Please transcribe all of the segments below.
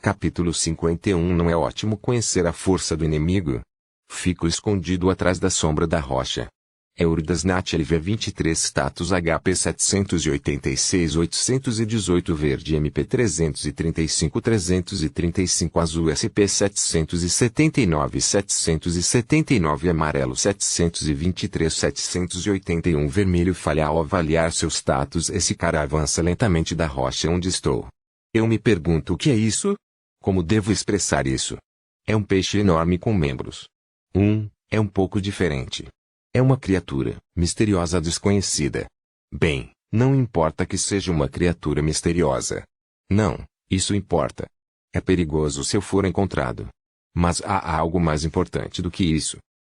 Capítulo 51. Não é ótimo conhecer a força do inimigo? Fico escondido atrás da sombra da rocha. Euridas Nat LV 23 Status HP 786 818 Verde MP 335 335 Azul SP 779 779 Amarelo 723 781 Vermelho Falha ao avaliar seu status. Esse cara avança lentamente da rocha onde estou. Eu me pergunto o que é isso? Como devo expressar isso? É um peixe enorme com membros. É um pouco diferente. É uma criatura misteriosa desconhecida. Bem, não importa que seja uma criatura misteriosa. Não, isso importa. É perigoso se eu for encontrado. Mas há algo mais importante do que isso.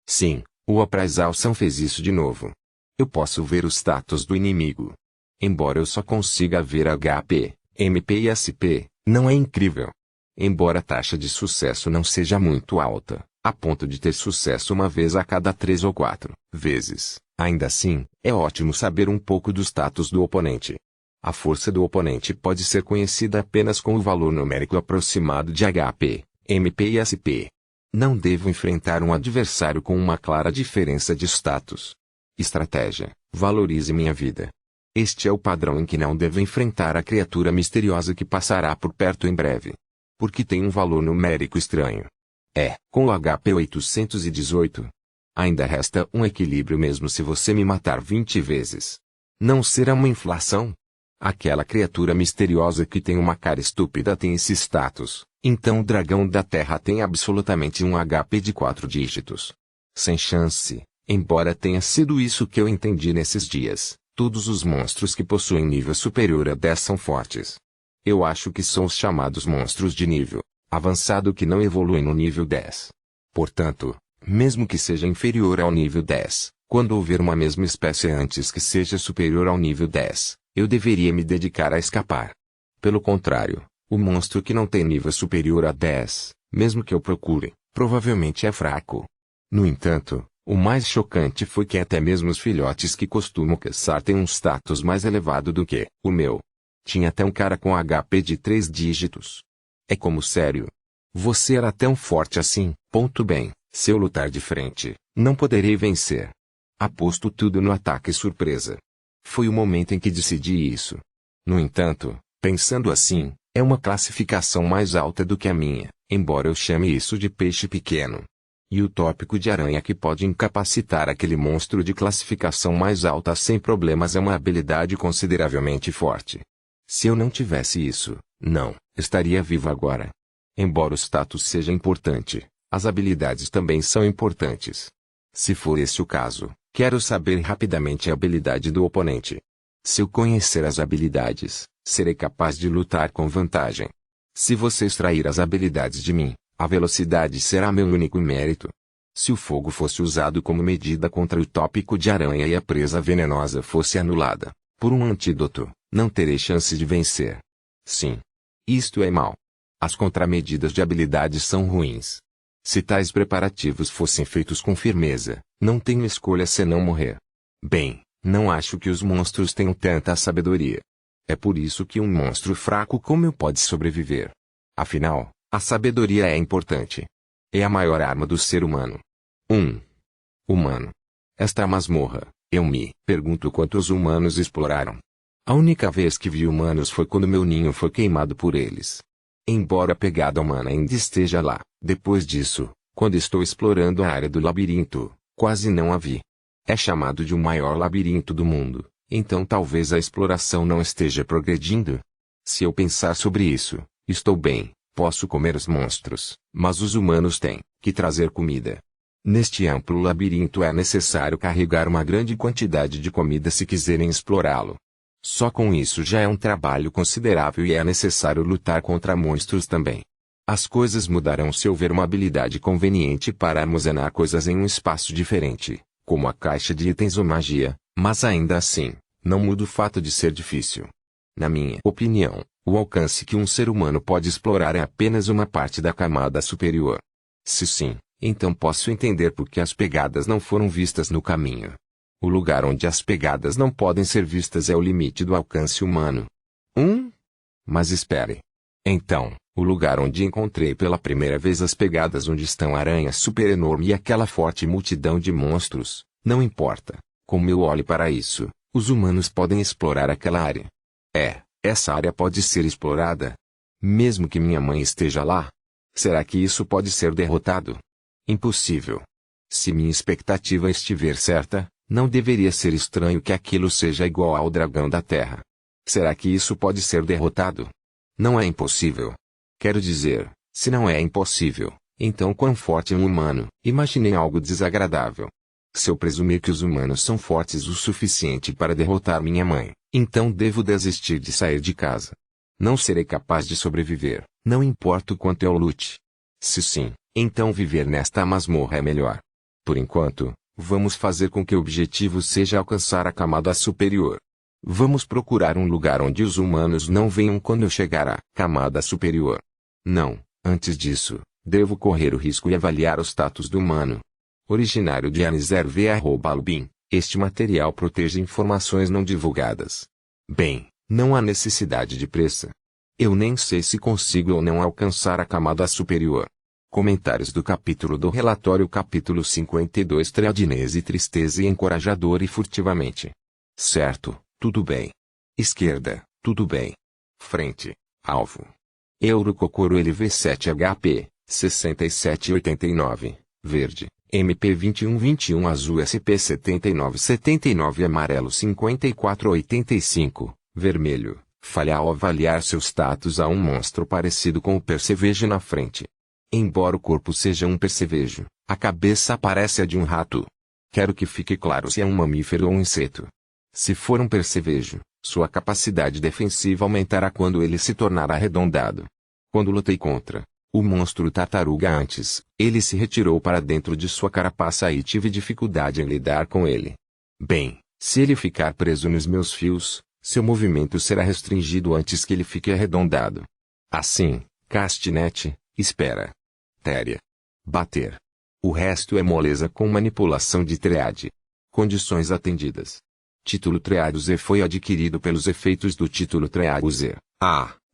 Sim, o Appraisal fez isso de novo. Eu posso ver o status do inimigo. Embora eu só consiga ver HP, MP e SP, não é incrível. Embora a taxa de sucesso não seja muito alta, a ponto de ter sucesso uma vez a cada 3 ou 4 vezes, ainda assim, é ótimo saber um pouco do status do oponente. A força do oponente pode ser conhecida apenas com o valor numérico aproximado de HP, MP e SP. Não devo enfrentar um adversário com uma clara diferença de status. Estratégia: valorize minha vida. Este é o padrão em que não devo enfrentar a criatura misteriosa que passará por perto em breve. Porque tem um valor numérico estranho. Com o HP 818. Ainda resta um equilíbrio mesmo se você me matar 20 vezes. Não será uma inflação? Aquela criatura misteriosa que tem uma cara estúpida tem esse status, então o dragão da Terra tem absolutamente um HP de 4 dígitos. Sem chance, embora tenha sido isso que eu entendi nesses dias, todos os monstros que possuem nível superior a 10 são fortes. Eu acho que são os chamados monstros de nível avançado que não evoluem no nível 10. Portanto, mesmo que seja inferior ao nível 10, quando houver uma mesma espécie antes que seja superior ao nível 10, eu deveria me dedicar a escapar. Pelo contrário, o monstro que não tem nível superior a 10, mesmo que eu procure, provavelmente é fraco. No entanto, o mais chocante foi que até mesmo os filhotes que costumo caçar têm um status mais elevado do que o meu. Tinha até um cara com HP de 3 dígitos. É como sério. Você era tão forte assim, bem, se eu lutar de frente, não poderei vencer. Aposto tudo no ataque surpresa. Foi o momento em que decidi isso. No entanto, pensando assim, é uma classificação mais alta do que a minha, embora eu chame isso de peixe pequeno. E o tópico de aranha que pode incapacitar aquele monstro de classificação mais alta sem problemas é uma habilidade consideravelmente forte. Se eu não tivesse isso, não estaria vivo agora. Embora o status seja importante, as habilidades também são importantes. Se for esse o caso, quero saber rapidamente a habilidade do oponente. Se eu conhecer as habilidades, serei capaz de lutar com vantagem. Se você extrair as habilidades de mim, a velocidade será meu único mérito. Se o fogo fosse usado como medida contra o tópico de aranha e a presa venenosa fosse anulada por um antídoto, não terei chance de vencer. Sim. Isto é mal. As contramedidas de habilidades são ruins. Se tais preparativos fossem feitos com firmeza, não tenho escolha senão morrer. Bem, não acho que os monstros tenham tanta sabedoria. É por isso que um monstro fraco como eu pode sobreviver. Afinal, a sabedoria é importante. É a maior arma do ser humano. Humano. Esta masmorra, eu me pergunto quantos humanos exploraram. A única vez que vi humanos foi quando meu ninho foi queimado por eles. Embora a pegada humana ainda esteja lá, depois disso, quando estou explorando a área do labirinto, quase não a vi. É chamado de o maior labirinto do mundo, então talvez a exploração não esteja progredindo. Se eu pensar sobre isso, estou bem, posso comer os monstros, mas os humanos têm que trazer comida. Neste amplo labirinto é necessário carregar uma grande quantidade de comida se quiserem explorá-lo. Só com isso já é um trabalho considerável e é necessário lutar contra monstros também. As coisas mudarão se houver uma habilidade conveniente para armazenar coisas em um espaço diferente, como a caixa de itens ou magia, mas ainda assim, não muda o fato de ser difícil. Na minha opinião, o alcance que um ser humano pode explorar é apenas uma parte da camada superior. Se sim, então posso entender por que as pegadas não foram vistas no caminho. O lugar onde as pegadas não podem ser vistas é o limite do alcance humano. Mas espere. Então, O lugar onde encontrei pela primeira vez as pegadas onde estão a aranha super enorme e aquela forte multidão de monstros, não importa. Como eu olho para isso, os humanos podem explorar aquela área. Essa área pode ser explorada. Mesmo que minha mãe esteja lá. Será que isso pode ser derrotado? Impossível. Se minha expectativa estiver certa, não deveria ser estranho que aquilo seja igual ao dragão da Terra. Será que isso pode ser derrotado? Não é impossível. Quero dizer, se não é impossível, então quão forte é um humano? Imaginei algo desagradável. Se eu presumir que os humanos são fortes o suficiente para derrotar minha mãe, então devo desistir de sair de casa. Não serei capaz de sobreviver, não importa o quanto eu lute. Se sim, então viver nesta masmorra é melhor. Por enquanto, vamos fazer com que o objetivo seja alcançar a camada superior. Vamos procurar um lugar onde os humanos não venham quando eu chegar à camada superior. Não, antes disso, devo correr o risco e avaliar o status do humano. Originário de Aniserv@Albin, este material protege informações não divulgadas. Bem, não há necessidade de pressa. Eu nem sei se consigo ou não alcançar a camada superior. Comentários do capítulo do relatório capítulo 52 Triadinese tristeza e encorajador e furtivamente. Certo, tudo bem. Esquerda, tudo bem. Frente, alvo. Eurococoro LV7 HP, 6789, verde. MP 2121 azul SP 7979 amarelo 5485, vermelho, falha ao avaliar seu status a um monstro parecido com o percevejo na frente. Embora o corpo seja um percevejo, a cabeça parece a de um rato. Quero que fique claro se é um mamífero ou um inseto. Se for um percevejo, sua capacidade defensiva aumentará quando ele se tornar arredondado. Quando lutei contra o monstro tartaruga antes, ele se retirou para dentro de sua carapaça e tive dificuldade em lidar com ele. Bem, se ele ficar preso nos meus fios, seu movimento será restringido antes que ele fique arredondado. Assim, Castinet, espera. Téria. Bater. O resto é moleza com manipulação de triade. Condições atendidas. Título Triado Z foi adquirido pelos efeitos do título Triado Z.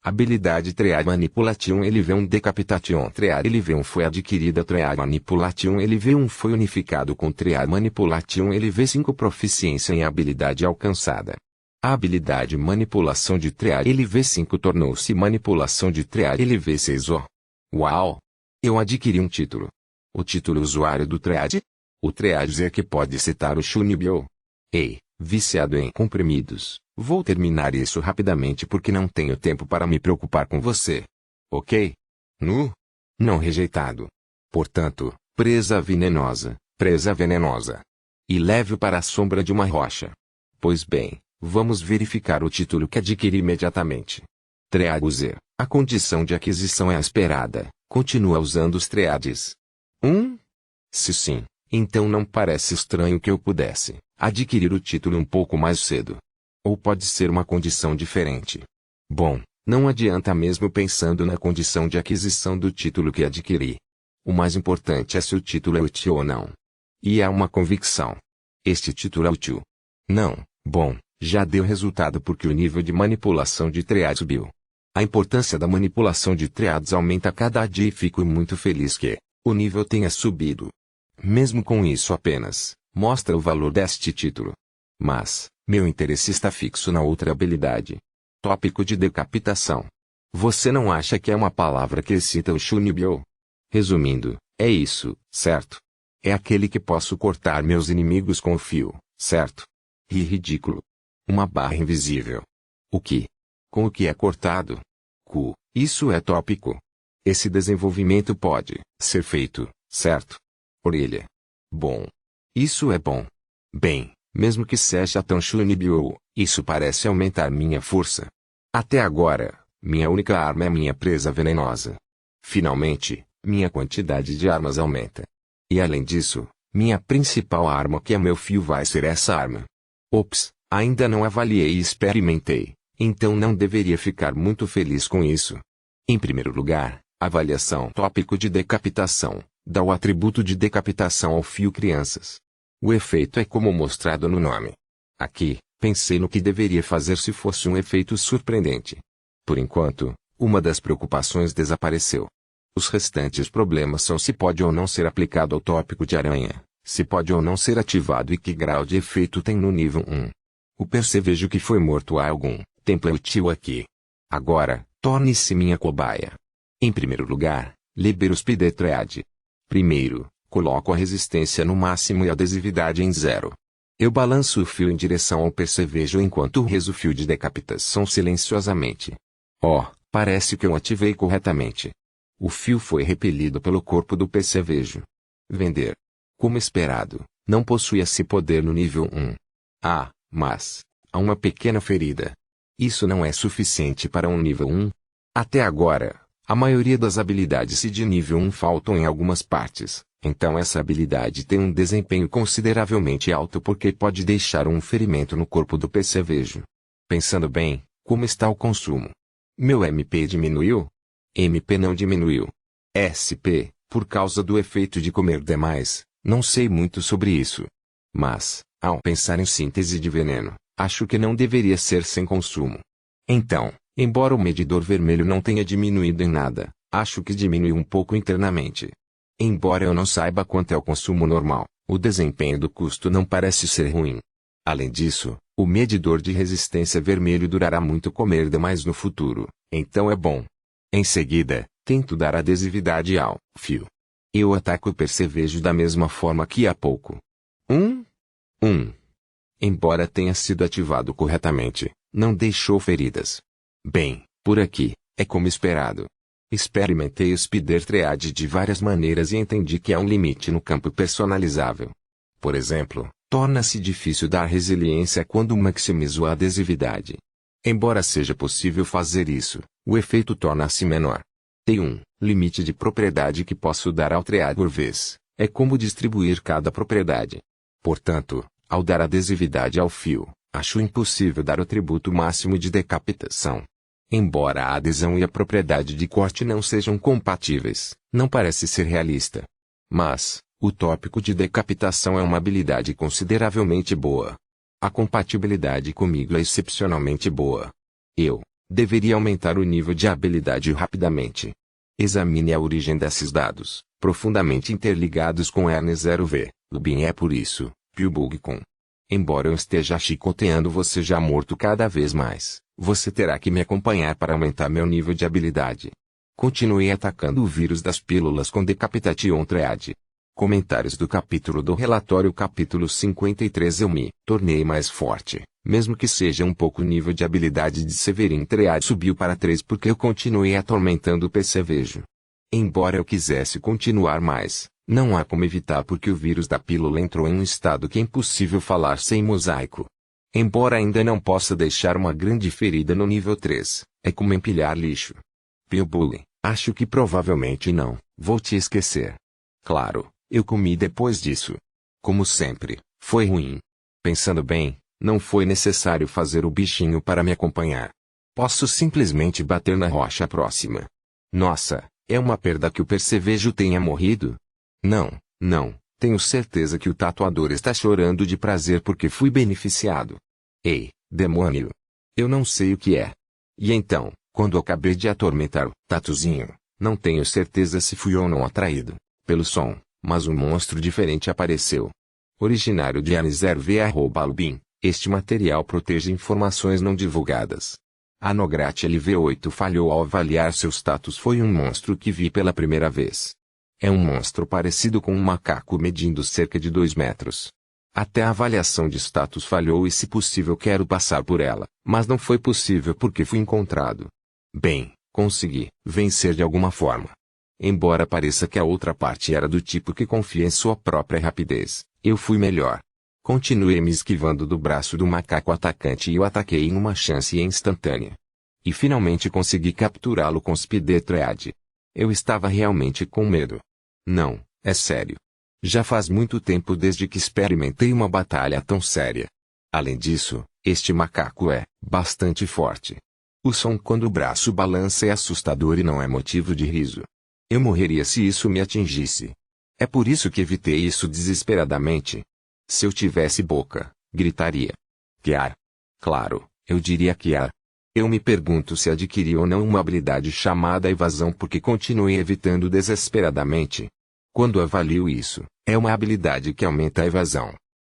Habilidade Triad Manipulation LV1 Decapitation Triad LV1 foi adquirida Triad Manipulation LV1 foi unificado com Triad Manipulation LV5 Proficiência em habilidade alcançada. A habilidade Manipulação de Triad LV5 tornou-se Manipulação de Triad LV6 Uau! Eu adquiri um título. O título usuário do Triad? O Triad Z que pode citar o Shunibyo. Ei, viciado em comprimidos. Vou terminar isso rapidamente porque não tenho tempo para me preocupar com você. Ok? Não rejeitado. Portanto, presa venenosa. E leve-o para a sombra de uma rocha. Pois bem, vamos verificar o título que adquiri imediatamente. Triad Z. A condição de aquisição é a esperada. Continua usando os triades. Se sim, então não parece estranho que eu pudesse adquirir o título um pouco mais cedo. Ou pode ser uma condição diferente. Bom, não adianta mesmo pensando na condição de aquisição do título que adquiri. O mais importante é se o título é útil ou não. E há uma convicção. Este título é útil. Não, bom, já deu resultado porque o nível de manipulação de triads subiu. A importância da manipulação de triads aumenta a cada dia e fico muito feliz que o nível tenha subido. Mesmo com isso apenas, mostra o valor deste título. Mas, meu interesse está fixo na outra habilidade. Tópico de decapitação. Você não acha que é uma palavra que excita o Shunibyo? Resumindo, é isso, certo? É aquele que posso cortar meus inimigos com o fio, certo? Ridículo. Uma barra invisível. O que? Com o que é cortado? Isso é tópico. Esse desenvolvimento pode ser feito, certo? Orelha. Bom. Isso é bom. Bem. Mesmo que seja tão Shunibyo, isso parece aumentar minha força. Até agora, minha única arma é minha presa venenosa. Finalmente, minha quantidade de armas aumenta. E além disso, minha principal arma que é meu fio vai ser essa arma. Ops, ainda não avaliei e experimentei, então não deveria ficar muito feliz com isso. Em primeiro lugar, avaliação tópico de decapitação, dá o atributo de decapitação ao fio crianças. O efeito é como mostrado no nome. Aqui, pensei no que deveria fazer se fosse um efeito surpreendente. Por enquanto, Uma das preocupações desapareceu. Os restantes problemas são se pode ou não ser aplicado ao tópico de aranha, se pode ou não ser ativado e que grau de efeito tem no nível 1. O percevejo que foi morto há algum tempo é útil aqui. Agora, torne-se minha cobaia. Em primeiro lugar, libero o Speed Triad. Primeiro, coloco a resistência no máximo e a adesividade em 0. Eu balanço o fio em direção ao percevejo enquanto rezo o fio de decapitação silenciosamente. Oh, parece que eu ativei corretamente. O fio foi repelido pelo corpo do percevejo. Vender. Como esperado, não possui esse poder no nível 1. Ah, mas há uma pequena ferida. Isso não é suficiente para um nível 1. Até agora, a maioria das habilidades de nível 1 faltam em algumas partes. Então essa habilidade tem um desempenho consideravelmente alto porque pode deixar um ferimento no corpo do percevejo. Pensando bem, como está o consumo? Meu MP diminuiu? MP não diminuiu. SP, por causa do efeito de comer demais, não sei muito sobre isso. Mas, ao pensar em síntese de veneno, acho que não deveria ser sem consumo. Então, embora o medidor vermelho não tenha diminuído em nada, acho que diminuiu um pouco internamente. Embora eu não saiba quanto é o consumo normal, o desempenho do custo não parece ser ruim. Além disso, o medidor de resistência vermelho durará muito comer demais no futuro, então é bom. Em seguida, tento dar adesividade ao fio. Eu ataco o percevejo da mesma forma que há pouco. 1. Embora tenha sido ativado corretamente, não deixou feridas. Bem, por aqui, é como esperado. Experimentei o Speed Triad de várias maneiras e entendi que há um limite no campo personalizável. Por exemplo, torna-se difícil dar resiliência quando maximizo a adesividade. Embora seja possível fazer isso, o efeito torna-se menor. Tem um limite de propriedade que posso dar ao triad por vez, é como distribuir cada propriedade. Portanto, ao dar adesividade ao fio, acho impossível dar o tributo máximo de decapitação. Embora a adesão e a propriedade de corte não sejam compatíveis, não parece ser realista. Mas, o tópico de decapitação é uma habilidade consideravelmente boa. A compatibilidade comigo é excepcionalmente boa. Eu deveria aumentar o nível de habilidade rapidamente. Examine a origem desses dados, profundamente interligados com ERN0V, o BIM é por isso, PuBugCon. Embora eu esteja chicoteando você já morto cada vez mais, você terá que me acompanhar para aumentar meu nível de habilidade. Continuei atacando o vírus das pílulas com Decapitation Triad. Comentários do capítulo do relatório capítulo 53. Eu me tornei mais forte, mesmo que seja um pouco. O nível de habilidade de Severin Triad subiu para 3 porque eu continuei atormentando o percevejo. Embora eu quisesse continuar mais, não há como evitar porque o vírus da pílula entrou em um estado que é impossível falar sem mosaico. Embora ainda não possa deixar uma grande ferida no nível 3, é como empilhar lixo. PuBug, acho que provavelmente não, vou te esquecer. Claro, eu comi depois disso. Como sempre, foi ruim. Pensando bem, não foi necessário fazer o bichinho para me acompanhar. Posso simplesmente bater na rocha próxima. Nossa, é uma perda que o percevejo tenha morrido? Não, tenho certeza que o tatuador está chorando de prazer porque fui beneficiado. Ei, demônio! Eu não sei o que é. E então, quando acabei de atormentar o tatuzinho, não tenho certeza se fui ou não atraído pelo som, mas um monstro diferente apareceu. Originário de ERN0V@Lubin, este material protege informações não divulgadas. A Nograt LV8 falhou ao avaliar seu status. Foi um monstro que vi pela primeira vez. É um monstro parecido com um macaco medindo cerca de 2 metros. Até a avaliação de status falhou e se possível quero passar por ela, mas não foi possível porque fui encontrado. Bem, consegui vencer de alguma forma. Embora pareça que a outra parte era do tipo que confia em sua própria rapidez, eu fui melhor. Continuei me esquivando do braço do macaco atacante e o ataquei em uma chance instantânea. E finalmente consegui capturá-lo com Speed Triad. Eu estava realmente com medo. Não, é sério. Já faz muito tempo desde que experimentei uma batalha tão séria. Além disso, este macaco é bastante forte. O som quando o braço balança é assustador e não é motivo de riso. Eu morreria se isso me atingisse. É por isso que evitei isso desesperadamente. Se eu tivesse boca, gritaria. Kiar. Claro, eu diria Kiar. Eu me pergunto se adquiri ou não uma habilidade chamada evasão porque continuei evitando desesperadamente. Quando avalio isso, é uma habilidade que aumenta a evasão.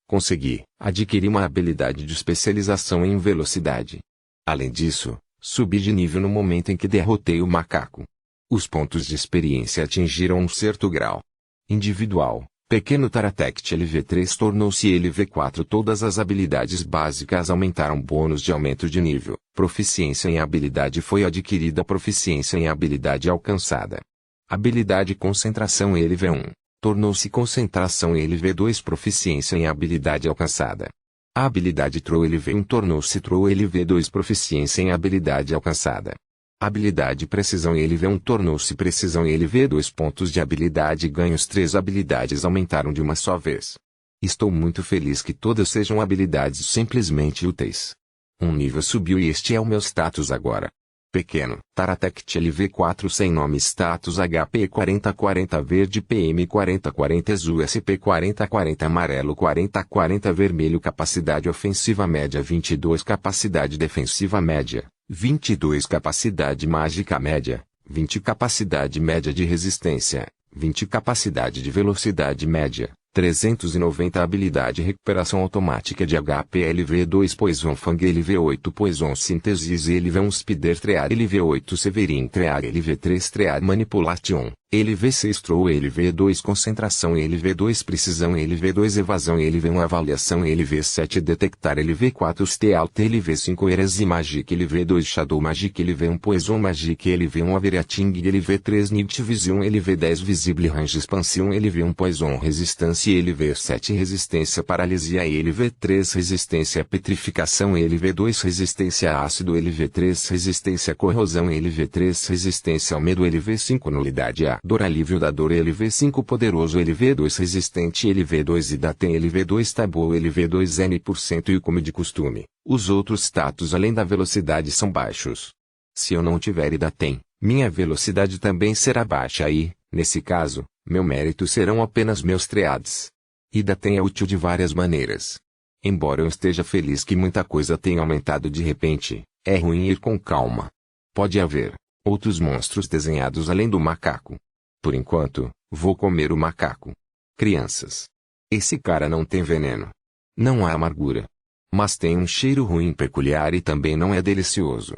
Consegui adquirir uma habilidade de especialização em velocidade. Além disso, subi de nível no momento em que derrotei o macaco. Os pontos de experiência atingiram um certo grau. Individual, pequeno Taratect LV3 tornou-se LV4. Todas as habilidades básicas aumentaram. Bônus de aumento de nível. Proficiência em habilidade foi adquirida. Proficiência em habilidade alcançada. Habilidade concentração LV1. Tornou-se concentração LV2. Proficiência em habilidade alcançada. A habilidade Throw LV1 tornou-se Throw LV2. Proficiência em habilidade alcançada. Habilidade Precisão LV1 tornou-se Precisão LV2. Pontos de habilidade ganhos. 3 habilidades aumentaram de uma só vez. Estou muito feliz que todas sejam habilidades simplesmente úteis. Um nível subiu e este é o meu status agora. Pequeno, Taratect LV4 sem nome. Status HP 4040 verde PM 4040 azul SP 4040 amarelo 4040 vermelho. Capacidade ofensiva média 22. Capacidade defensiva média 22. Capacidade mágica média 20. Capacidade média de resistência 20. Capacidade de velocidade média 390. Habilidade recuperação automática de HP LV2. Poison Fang LV8. Poison Synthesis LV1. Spider Trear LV8. Severin Trear LV3. Trear Manipulation LV6. Throw LV2. Concentração LV2. Precisão LV2. Evasão LV1. Avaliação LV7. Detectar LV4. Stealth LV5. Heresy Magic LV2. Shadow Magic LV1. Poison Magic LV1. Averating LV3. Night Vision LV10. Visible Range Expansion LV1. Poison Resistência LV7. Resistência Paralisia LV3. Resistência Petrificação LV2. Resistência a Ácido LV3. Resistência Corrosão LV3. Resistência ao Medo LV5. Nulidade a Dor Alívio da Dor LV5. Poderoso LV2. Resistente LV2 e Datem LV2. Tabu LV2 N% e como de costume, os outros status além da velocidade são baixos. Se eu não tiver Idatem, minha velocidade também será baixa e, nesse caso, meu mérito serão apenas meus treads. Idatem é útil de várias maneiras. Embora eu esteja feliz que muita coisa tenha aumentado de repente, é ruim ir com calma. Pode haver outros monstros desenhados além do macaco. Por enquanto, vou comer o macaco. Crianças. Esse cara não tem veneno. Não há amargura. Mas tem um cheiro ruim peculiar e também não é delicioso.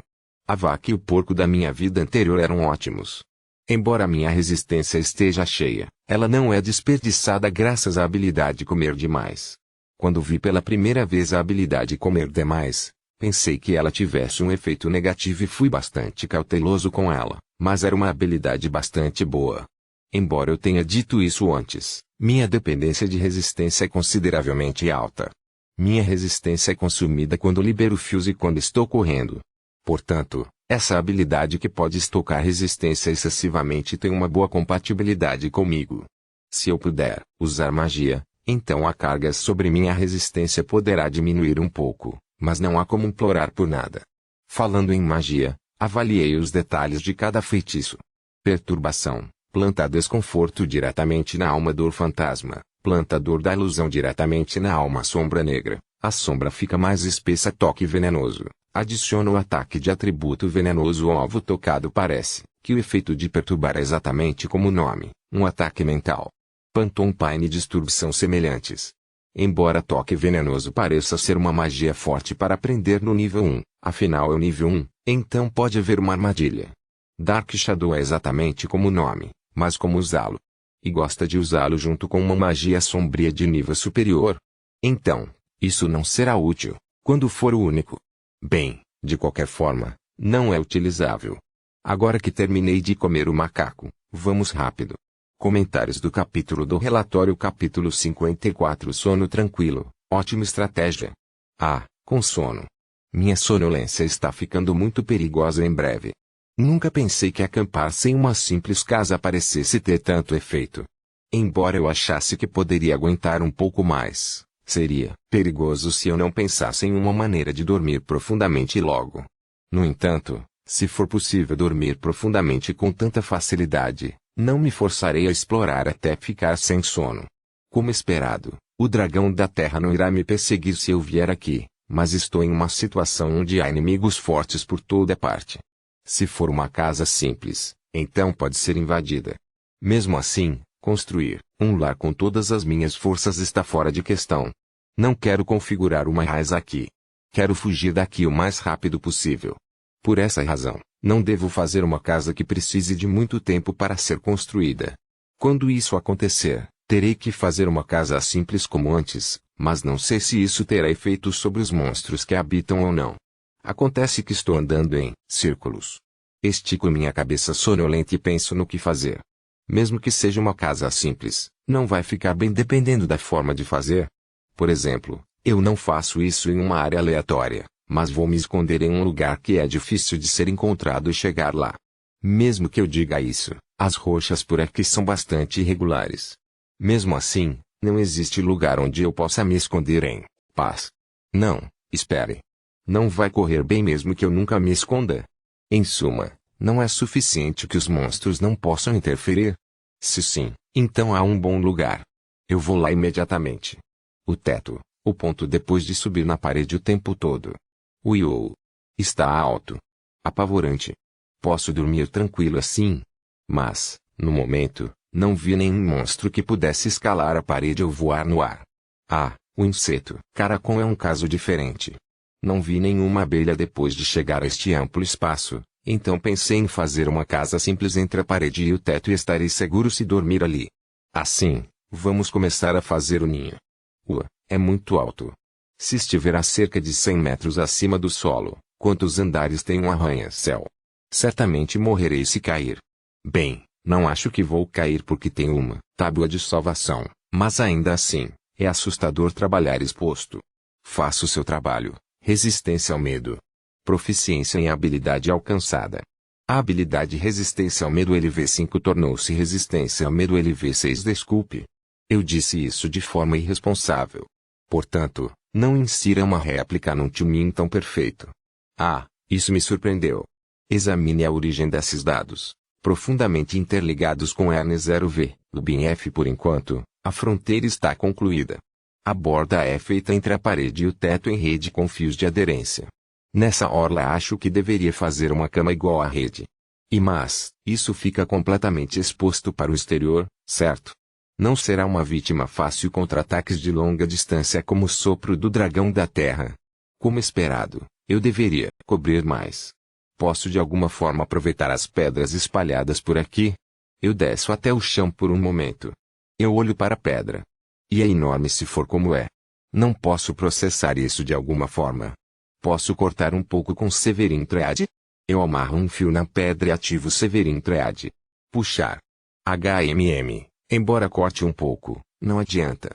A vaca e o porco da minha vida anterior eram ótimos. Embora minha resistência esteja cheia, ela não é desperdiçada graças à habilidade comer demais. Quando vi pela primeira vez a habilidade comer demais, pensei que ela tivesse um efeito negativo e fui bastante cauteloso com ela, mas era uma habilidade bastante boa. Embora eu tenha dito isso antes, minha dependência de resistência é consideravelmente alta. Minha resistência é consumida quando libero fios e quando estou correndo. Portanto, essa habilidade que pode estocar resistência excessivamente tem uma boa compatibilidade comigo. Se eu puder usar magia, então a carga sobre minha resistência poderá diminuir um pouco, mas não há como implorar por nada. Falando em magia, avaliei os detalhes de cada feitiço. Perturbação. Planta desconforto diretamente na alma. Dor fantasma. Planta dor da ilusão diretamente na alma. Sombra negra. A sombra fica mais espessa. Toque venenoso. Adiciona o ataque de atributo venenoso ao alvo tocado. Parece que o efeito de perturbar é exatamente como o nome, um ataque mental. Phantom Pain e Disturb são semelhantes. Embora toque venenoso pareça ser uma magia forte para aprender no nível 1, afinal é o nível 1, então pode haver uma armadilha. Dark Shadow é exatamente como o nome, mas como usá-lo? E gosta de usá-lo junto com uma magia sombria de nível superior? Então, isso não será útil, quando for o único. Bem, de qualquer forma, não é utilizável. Agora que terminei de comer o macaco, vamos rápido. Comentários do capítulo do relatório. Capítulo 54. Sono tranquilo, ótima estratégia. Com sono. Minha sonolência está ficando muito perigosa em breve. Nunca pensei que acampar sem uma simples casa parecesse ter tanto efeito. Embora eu achasse que poderia aguentar um pouco mais, seria perigoso se eu não pensasse em uma maneira de dormir profundamente logo. No entanto, se for possível dormir profundamente com tanta facilidade, não me forçarei a explorar até ficar sem sono. Como esperado, o dragão da terra não irá me perseguir se eu vier aqui, Mas estou em uma situação onde há inimigos fortes por toda parte. Se for uma casa simples, então pode ser invadida. Mesmo assim, construir um lar com todas as minhas forças está fora de questão. Não quero configurar uma raiz aqui. Quero fugir daqui o mais rápido possível. Por essa razão, não devo fazer uma casa que precise de muito tempo para ser construída. Quando isso acontecer, terei que fazer uma casa simples como antes, mas não sei se isso terá efeito sobre os monstros que habitam ou não. Acontece que estou andando em círculos. Estico minha cabeça sonolenta e penso no que fazer. Mesmo que seja uma casa simples, não vai ficar bem dependendo da forma de fazer. Por exemplo, eu não faço isso em uma área aleatória, mas vou me esconder em um lugar que é difícil de ser encontrado e chegar lá. Mesmo que eu diga isso, as rochas por aqui são bastante irregulares. Mesmo assim, não existe lugar onde eu possa me esconder em paz. Não, espere. Não vai correr bem mesmo que eu nunca me esconda. Em suma, não é suficiente que os monstros não possam interferir. Se sim, então há um bom lugar. Eu vou lá imediatamente. O teto, o ponto depois de subir na parede o tempo todo. Uiô! Está alto. Apavorante. Posso dormir tranquilo assim? Mas, no momento, não vi nenhum monstro que pudesse escalar a parede ou voar no ar. Ah, o inseto caracol é um caso diferente. Não vi nenhuma abelha depois de chegar a este amplo espaço, então pensei em fazer uma casa simples entre a parede e o teto e estarei seguro se dormir ali. Assim, vamos começar a fazer o ninho. É muito alto. Se estiver a cerca de 100 metros acima do solo, quantos andares tem um arranha-céu? Certamente morrerei se cair. Bem, não acho que vou cair porque tenho uma tábua de salvação, mas ainda assim, é assustador trabalhar exposto. Faça o seu trabalho. Resistência ao medo. Proficiência em habilidade alcançada. A habilidade resistência ao medo LV5 tornou-se resistência ao medo LV6. Desculpe. Eu disse isso de forma irresponsável. Portanto, não insira uma réplica num tuning tão perfeito. Ah, isso me surpreendeu. Examine a origem desses dados, profundamente interligados com ERN0V, Lubin F. Por enquanto, a fronteira está concluída. A borda é feita entre a parede e o teto em rede com fios de aderência. Nessa orla acho que deveria fazer uma cama igual à rede. Mas, isso fica completamente exposto para o exterior, certo? Não será uma vítima fácil contra ataques de longa distância como o sopro do dragão da terra. Como esperado, eu deveria cobrir mais. Posso de alguma forma aproveitar as pedras espalhadas por aqui? Eu desço até o chão por um momento. Eu olho para a pedra. E é enorme se for como é. Não posso processar isso de alguma forma. Posso cortar um pouco com Severin Thread? Eu amarro um fio na pedra e ativo Severin Thread. Puxar. HMM. Embora corte um pouco, não adianta.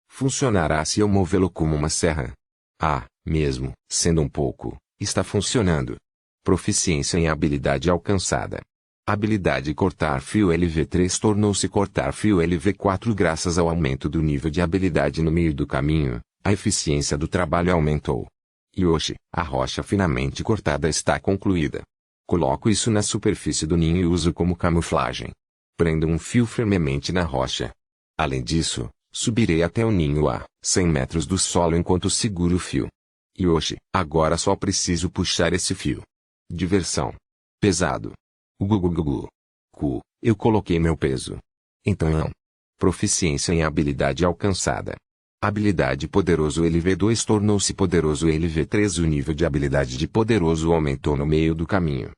Funcionará se eu movê-lo como uma serra. Ah, mesmo sendo um pouco, está funcionando. Proficiência em habilidade alcançada. Habilidade cortar fio LV3 tornou-se cortar fio LV4 graças ao aumento do nível de habilidade no meio do caminho, a eficiência do trabalho aumentou. Yoshi, a rocha finamente cortada está concluída. Coloco isso na superfície do ninho e uso como camuflagem. Prendo um fio firmemente na rocha. Além disso, subirei até o ninho a 100 metros do solo enquanto seguro o fio. Yoshi, agora só preciso puxar esse fio. Diversão. Pesado. Gugugugu. Eu coloquei meu peso. Então. Proficiência em habilidade alcançada. Habilidade poderoso LV2 tornou-se poderoso LV3. O nível de habilidade de poderoso aumentou no meio do caminho.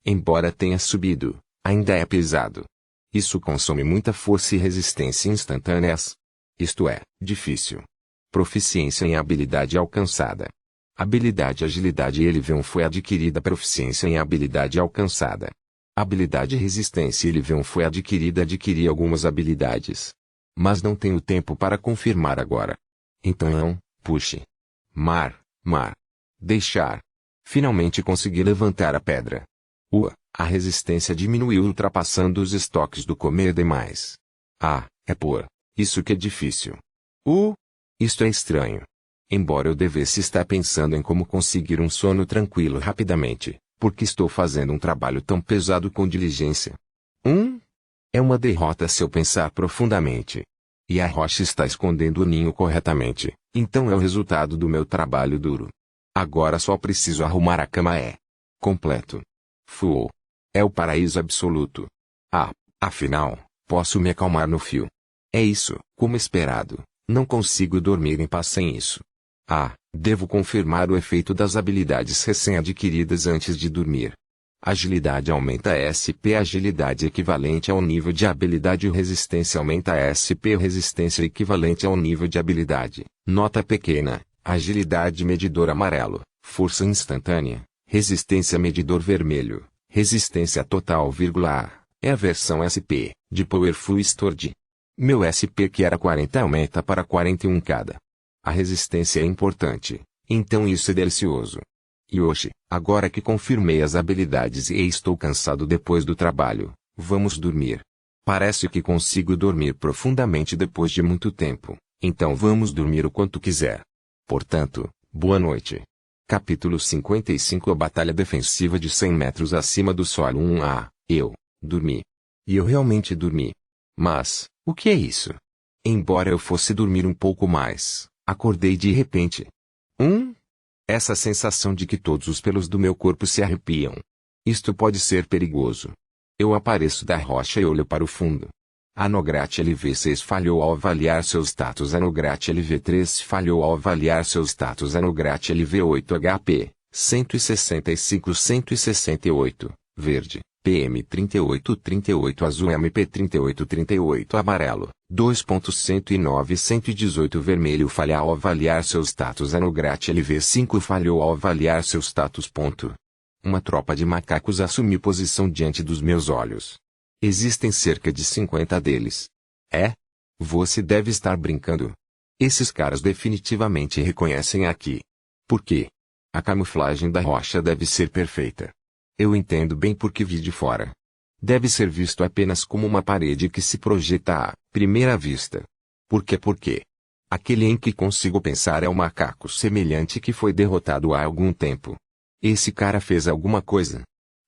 Embora tenha subido, ainda é pesado. Isso consome muita força e resistência instantâneas. Isto é, difícil. Proficiência em habilidade alcançada. Habilidade agilidade LV1 foi adquirida. Proficiência em habilidade alcançada. Habilidade resistência LV1 foi adquirida. Adquiri algumas habilidades. Mas não tenho tempo para confirmar agora. Então, puxe. Mar. Deixar. Finalmente consegui levantar a pedra. A resistência diminuiu ultrapassando os estoques do comer demais. É por isso que é difícil. Isto é estranho. Embora eu devesse estar pensando em como conseguir um sono tranquilo rapidamente, porque estou fazendo um trabalho tão pesado com diligência. É uma derrota se eu pensar profundamente. E a rocha está escondendo o ninho corretamente, então é o resultado do meu trabalho duro. Agora só preciso arrumar a cama. É completo. Full. É o paraíso absoluto. Afinal, posso me acalmar no fio. É isso, como esperado. Não consigo dormir em paz sem isso. Devo confirmar o efeito das habilidades recém-adquiridas antes de dormir. Agilidade aumenta a SP. Agilidade equivalente ao nível de habilidade. Resistência aumenta a SP. Resistência equivalente ao nível de habilidade. Nota pequena. Agilidade medidor amarelo. Força instantânea. Resistência medidor vermelho. Resistência total, A. É a versão SP, de Powerful Stored. Meu SP que era 40 aumenta para 41 cada. A resistência é importante, então isso é delicioso. Yoshi, agora que confirmei as habilidades e estou cansado depois do trabalho, vamos dormir. Parece que consigo dormir profundamente depois de muito tempo, então vamos dormir o quanto quiser. Portanto, boa noite. Capítulo 55. A batalha defensiva de 100 metros acima do solo. Eu dormi. E eu realmente dormi. Mas, o que é isso? Embora eu fosse dormir um pouco mais, acordei de repente. Essa sensação de que todos os pelos do meu corpo se arrepiam. Isto pode ser perigoso. Eu apareço da rocha e olho para o fundo. A Nograt LV6 falhou ao avaliar seus status. A Nograt LV3 falhou ao avaliar seus status. A Nograt LV8 HP, 165-168, verde, PM 3838 azul, MP 3838 amarelo, 2.109-118 vermelho. Falha ao avaliar seus status. A Nograt LV5 falhou ao avaliar seus status. Uma tropa de macacos assumiu posição diante dos meus olhos. Existem cerca de 50 deles. Você deve estar brincando. Esses caras definitivamente reconhecem aqui. Por quê? A camuflagem da rocha deve ser perfeita. Eu entendo bem porque vi de fora. Deve ser visto apenas como uma parede que se projeta à primeira vista. Por quê? Aquele em que consigo pensar é um macaco semelhante que foi derrotado há algum tempo. Esse cara fez alguma coisa.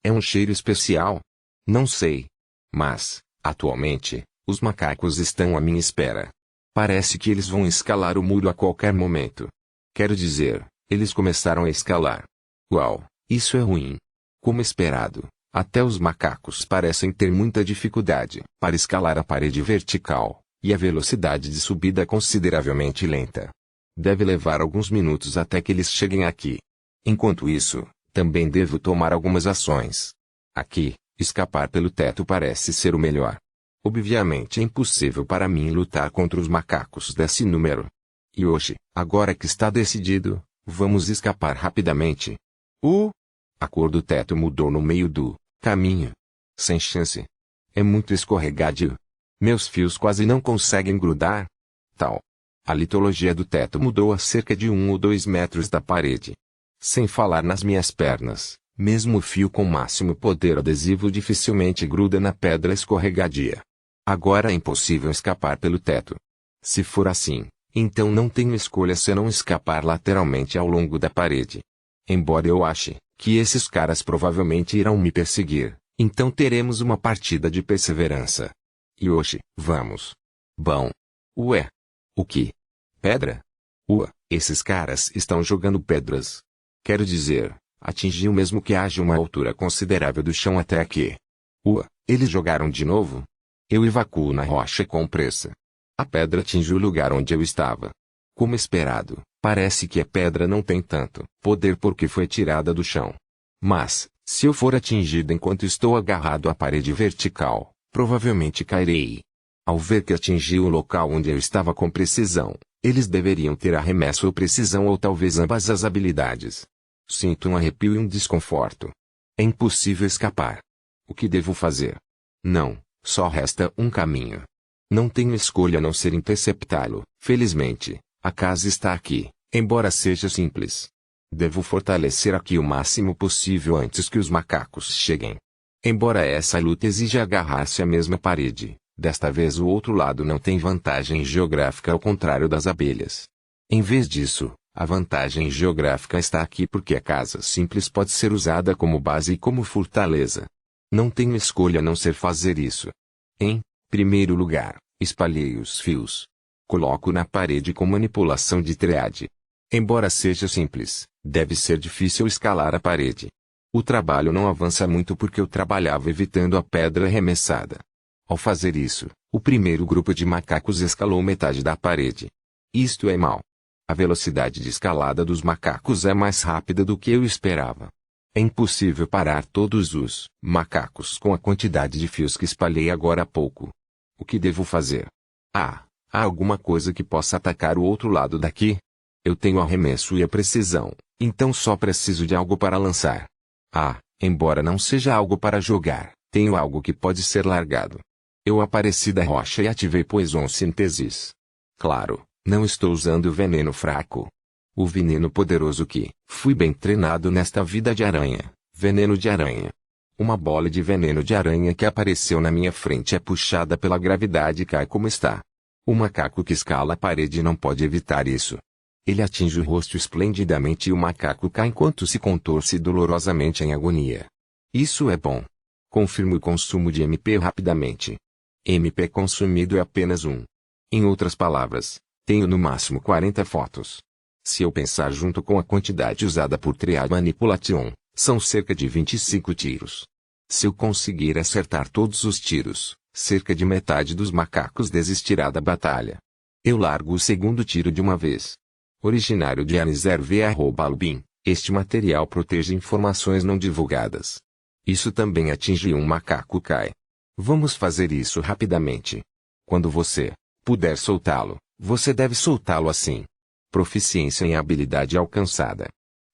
É um cheiro especial? Não sei. Mas, atualmente, os macacos estão à minha espera. Parece que eles vão escalar o muro a qualquer momento. Quero dizer, eles começaram a escalar. Uau, isso é ruim. Como esperado, até os macacos parecem ter muita dificuldade para escalar a parede vertical, e a velocidade de subida é consideravelmente lenta. Deve levar alguns minutos até que eles cheguem aqui. Enquanto isso, também devo tomar algumas ações. Aqui, escapar pelo teto parece ser o melhor. Obviamente é impossível para mim lutar contra os macacos desse número. Yoshi, agora que está decidido, vamos escapar rapidamente. A cor do teto mudou no meio do caminho. Sem chance. É muito escorregadio. Meus fios quase não conseguem grudar. A litologia do teto mudou a cerca de 1 ou 2 metros da parede. Sem falar nas minhas pernas. Mesmo o fio com máximo poder adesivo dificilmente gruda na pedra escorregadia. Agora é impossível escapar pelo teto. Se for assim, então não tenho escolha senão escapar lateralmente ao longo da parede. Embora eu ache que esses caras provavelmente irão me perseguir, então teremos uma partida de perseverança. Yoshi, vamos. Bom. Ué. O que? Pedra? Esses caras estão jogando pedras. Quero dizer, atingiu mesmo que haja uma altura considerável do chão até aqui. Eles jogaram de novo? Eu evacuo na rocha com pressa. A pedra atingiu o lugar onde eu estava. Como esperado, parece que a pedra não tem tanto poder porque foi tirada do chão. Mas, se eu for atingido enquanto estou agarrado à parede vertical, provavelmente cairei. Ao ver que atingi o local onde eu estava com precisão, eles deveriam ter arremesso ou precisão ou talvez ambas as habilidades. Sinto um arrepio e um desconforto. É impossível escapar. O que devo fazer? Não, só resta um caminho. Não tenho escolha a não ser interceptá-lo. Felizmente, a casa está aqui, embora seja simples. Devo fortalecer aqui o máximo possível antes que os macacos cheguem. Embora essa luta exija agarrar-se à mesma parede, desta vez o outro lado não tem vantagem geográfica ao contrário das abelhas. Em vez disso, a vantagem geográfica está aqui porque a casa simples pode ser usada como base e como fortaleza. Não tenho escolha a não ser fazer isso. Em primeiro lugar, espalhei os fios. Coloco na parede com manipulação de triade. Embora seja simples, Deve ser difícil escalar a parede. O trabalho não avança muito porque eu trabalhava evitando a pedra arremessada. Ao fazer isso, o primeiro grupo de macacos escalou metade da parede. Isto é mau. A velocidade de escalada dos macacos é mais rápida do que eu esperava. É impossível parar todos os macacos com a quantidade de fios que espalhei agora há pouco. O que devo fazer? Há alguma coisa que possa atacar o outro lado daqui? Eu tenho arremesso e a precisão, então só preciso de algo para lançar. Embora não seja algo para jogar, tenho algo que pode ser largado. Eu apareci da rocha e ativei Poison Synthesis. Claro, não estou usando o veneno fraco. O veneno poderoso que fui bem treinado nesta vida de aranha, veneno de aranha. Uma bola de veneno de aranha que apareceu na minha frente é puxada pela gravidade e cai como está. O macaco que escala a parede não pode evitar isso. Ele atinge o rosto esplendidamente e o macaco cai enquanto se contorce dolorosamente em agonia. Isso é bom. Confirmo o consumo de MP rapidamente. MP consumido é apenas 1. Em outras palavras, tenho no máximo 40 fotos. Se eu pensar junto com a quantidade usada por Triad Manipulation, são cerca de 25 tiros. Se eu conseguir acertar todos os tiros, cerca de metade dos macacos desistirá da batalha. Eu largo o segundo tiro de uma vez. Originário de Aniserve@Albin, este material protege informações não divulgadas. Isso também atinge um macaco cai. Vamos fazer isso rapidamente. Quando você puder soltá-lo, você deve soltá-lo assim. Proficiência em habilidade alcançada.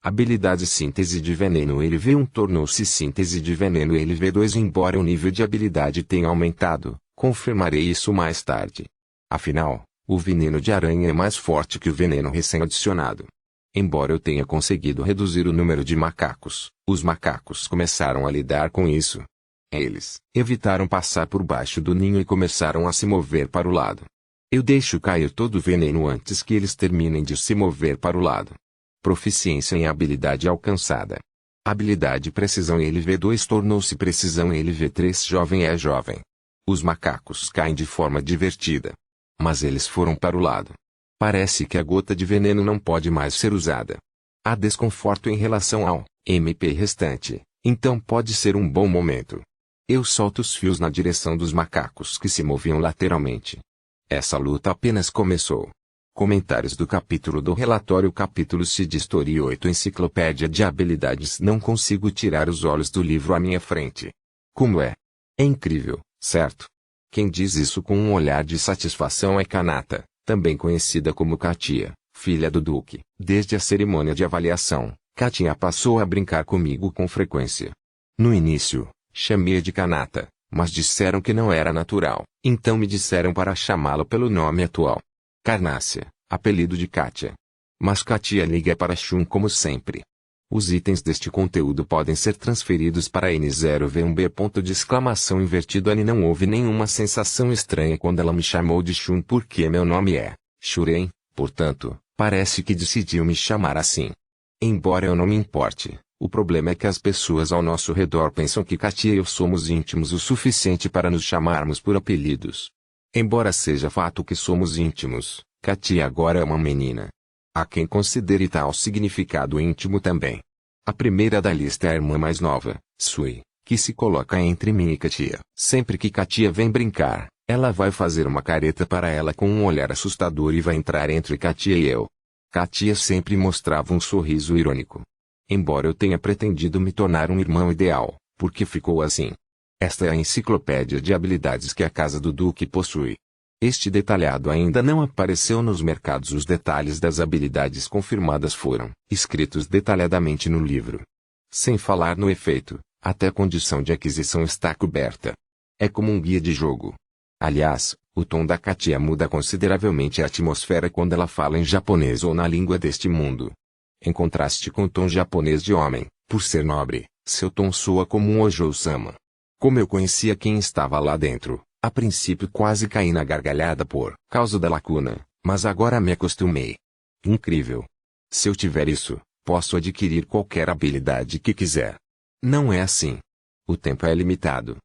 Habilidade síntese de veneno LV1 tornou-se síntese de veneno LV2. Embora o nível de habilidade tenha aumentado, confirmarei isso mais tarde. Afinal, o veneno de aranha é mais forte que o veneno recém-adicionado. Embora eu tenha conseguido reduzir o número de macacos, os macacos começaram a lidar com isso. Eles evitaram passar por baixo do ninho e começaram a se mover para o lado. Eu deixo cair todo o veneno antes que eles terminem de se mover para o lado. Proficiência em habilidade alcançada. Habilidade precisão LV2 tornou-se precisão LV3. Jovem é jovem. Os macacos caem de forma divertida. Mas eles foram para o lado. Parece que a gota de veneno não pode mais ser usada. Há desconforto em relação ao MP restante, então pode ser um bom momento. Eu solto os fios na direção dos macacos que se moviam lateralmente. Essa luta apenas começou. Comentários do capítulo do relatório. Capítulo Seed Story 8 Enciclopédia de Habilidades. Não consigo tirar os olhos do livro à minha frente. Como é? É incrível, certo? Quem diz isso com um olhar de satisfação é Kanata, também conhecida como Katia, filha do Duque. Desde a cerimônia de avaliação, Katia passou a brincar comigo com frequência. No início, chamei-a de Kanata, mas disseram que não era natural, então me disseram para chamá-lo pelo nome atual. Carnácia, apelido de Katia. Mas Katia liga para Shun como sempre. Os itens deste conteúdo podem ser transferidos para N0V1B. Ani não houve nenhuma sensação estranha quando ela me chamou de Shun porque meu nome é Shuren, portanto, parece que decidiu me chamar assim. Embora eu não me importe, o problema é que as pessoas ao nosso redor pensam que Katia e eu somos íntimos o suficiente para nos chamarmos por apelidos. Embora seja fato que somos íntimos, Katia agora é uma menina. Há quem considere tal significado íntimo também. A primeira da lista é a irmã mais nova, Sui, que se coloca entre mim e Katia. Sempre que Katia vem brincar, ela vai fazer uma careta para ela com um olhar assustador e vai entrar entre Katia e eu. Katia sempre mostrava um sorriso irônico. Embora eu tenha pretendido me tornar um irmão ideal, porque ficou assim. Esta é a enciclopédia de habilidades que a casa do Duque possui. Este detalhado ainda não apareceu nos mercados. Os detalhes das habilidades confirmadas foram escritos detalhadamente no livro. Sem falar no efeito, até a condição de aquisição está coberta. É como um guia de jogo. Aliás, o tom da Katia muda consideravelmente a atmosfera quando ela fala em japonês ou na língua deste mundo. Em contraste com o tom japonês de homem, por ser nobre, seu tom soa como um Ojo-sama. Como eu conhecia quem estava lá dentro, a princípio quase caí na gargalhada por causa da lacuna, mas agora me acostumei. Incrível! Se eu tiver isso, posso adquirir qualquer habilidade que quiser. Não é assim. O tempo é limitado.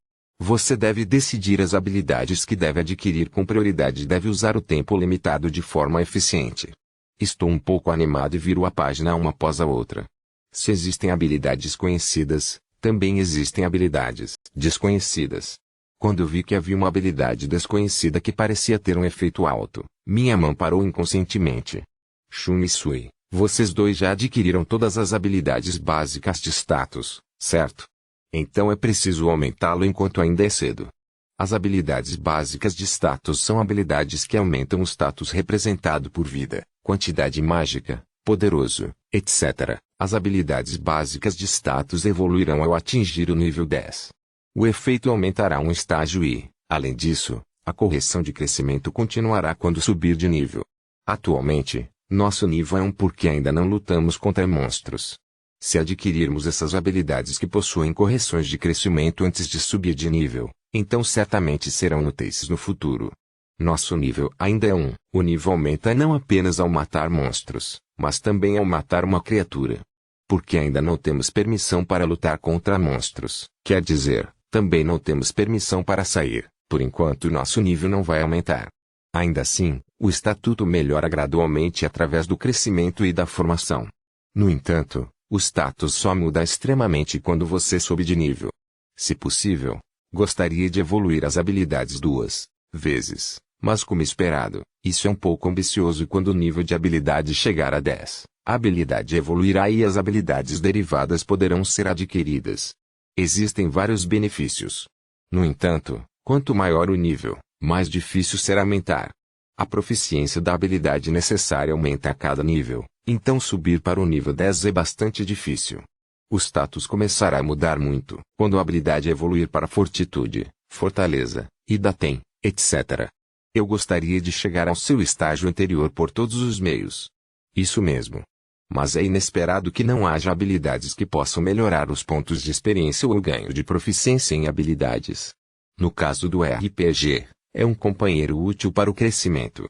Você deve decidir as habilidades que deve adquirir com prioridade e deve usar o tempo limitado de forma eficiente. Estou um pouco animado e viro a página uma após a outra. Se existem habilidades conhecidas, também existem habilidades desconhecidas. Quando eu vi que havia uma habilidade desconhecida que parecia ter um efeito alto, minha mão parou inconscientemente. Shun e Sui, vocês dois já adquiriram todas as habilidades básicas de status, certo? Então é preciso aumentá-lo enquanto ainda é cedo. As habilidades básicas de status são habilidades que aumentam o status representado por vida, quantidade mágica, poderoso, etc. As habilidades básicas de status evoluirão ao atingir o nível 10. O efeito aumentará um estágio e, além disso, a correção de crescimento continuará quando subir de nível. Atualmente, nosso nível é 1 porque ainda não lutamos contra monstros. Se adquirirmos essas habilidades que possuem correções de crescimento antes de subir de nível, então certamente serão úteis no futuro. Nosso nível ainda é 1. O nível aumenta não apenas ao matar monstros, mas também ao matar uma criatura. Porque ainda não temos permissão para lutar contra monstros, quer dizer, também não temos permissão para sair, por enquanto nosso nível não vai aumentar. Ainda assim, o estatuto melhora gradualmente através do crescimento e da formação. No entanto, o status só muda extremamente quando você sobe de nível. Se possível, gostaria de evoluir as habilidades 2 vezes, mas como esperado, isso é um pouco ambicioso quando o nível de habilidade chegar a 10. A habilidade evoluirá e as habilidades derivadas poderão ser adquiridas. Existem vários benefícios. No entanto, quanto maior o nível, mais difícil será aumentar. A proficiência da habilidade necessária aumenta a cada nível, então subir para o nível 10 é bastante difícil. O status começará a mudar muito quando a habilidade evoluir para fortitude, fortaleza, idatem, etc. Eu gostaria de chegar ao seu estágio anterior por todos os meios. Isso mesmo. Mas é inesperado que não haja habilidades que possam melhorar os pontos de experiência ou o ganho de proficiência em habilidades. No caso do RPG, é um companheiro útil para o crescimento.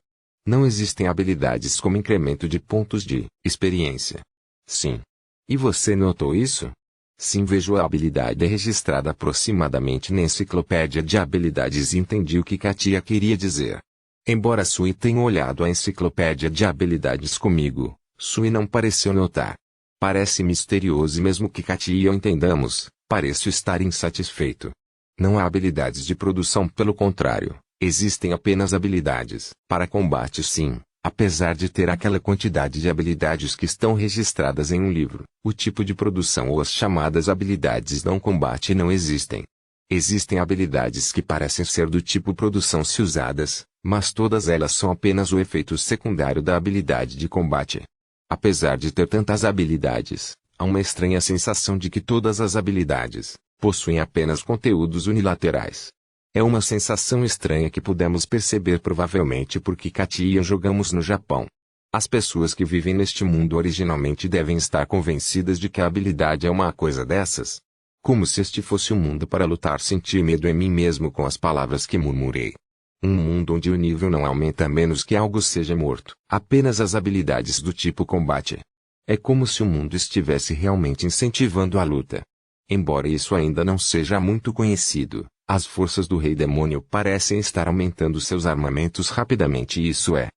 Não existem habilidades como incremento de pontos de experiência. Sim. E você notou isso? Sim, vejo a habilidade registrada aproximadamente na enciclopédia de habilidades e entendi o que Katia queria dizer. Embora Sui tenha olhado a enciclopédia de habilidades comigo, Sui não pareceu notar. Parece misterioso e mesmo que Katia e eu entendamos, pareço estar insatisfeito. Não há habilidades de produção, pelo contrário, existem apenas habilidades para combate. Sim, apesar de ter aquela quantidade de habilidades que estão registradas em um livro, o tipo de produção ou as chamadas habilidades não combate não existem. Existem habilidades que parecem ser do tipo produção se usadas, mas todas elas são apenas o efeito secundário da habilidade de combate. Apesar de ter tantas habilidades, há uma estranha sensação de que todas as habilidades possuem apenas conteúdos unilaterais. É uma sensação estranha que pudemos perceber provavelmente porque Katia e eu jogamos no Japão. As pessoas que vivem neste mundo originalmente devem estar convencidas de que a habilidade é uma coisa dessas. Como se este fosse um mundo para lutar. Senti medo em mim mesmo com as palavras que murmurei. Um mundo onde o nível não aumenta a menos que algo seja morto. Apenas as habilidades do tipo combate. É como se o mundo estivesse realmente incentivando a luta. Embora isso ainda não seja muito conhecido, as forças do Rei Demônio parecem estar aumentando seus armamentos rapidamente e isso é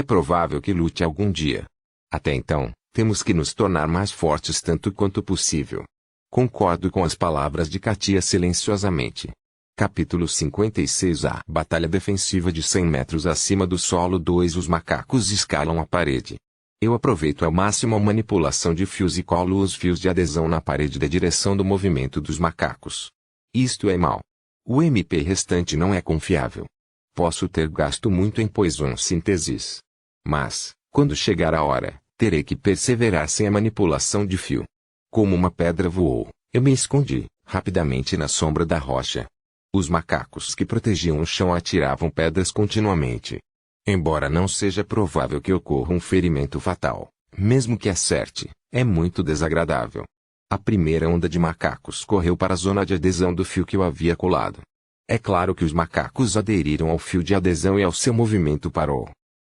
provável que lute algum dia. Até então, temos que nos tornar mais fortes tanto quanto possível. Concordo com as palavras de Katia silenciosamente. Capítulo 56. A batalha defensiva de 100 metros acima do solo. 2. Os macacos escalam a parede. Eu aproveito ao máximo a manipulação de fios e colo os fios de adesão na parede da direção do movimento dos macacos. Isto é mal. O MP restante não é confiável. Posso ter gasto muito em Poison Synthesis. Mas, quando chegar a hora, terei que perseverar sem a manipulação de fio. Como uma pedra voou, eu me escondi, rapidamente na sombra da rocha. Os macacos que protegiam o chão atiravam pedras continuamente. Embora não seja provável que ocorra um ferimento fatal, mesmo que acerte, é muito desagradável. A primeira onda de macacos correu para a zona de adesão do fio que eu havia colado. É claro que os macacos aderiram ao fio de adesão e ao seu movimento parou.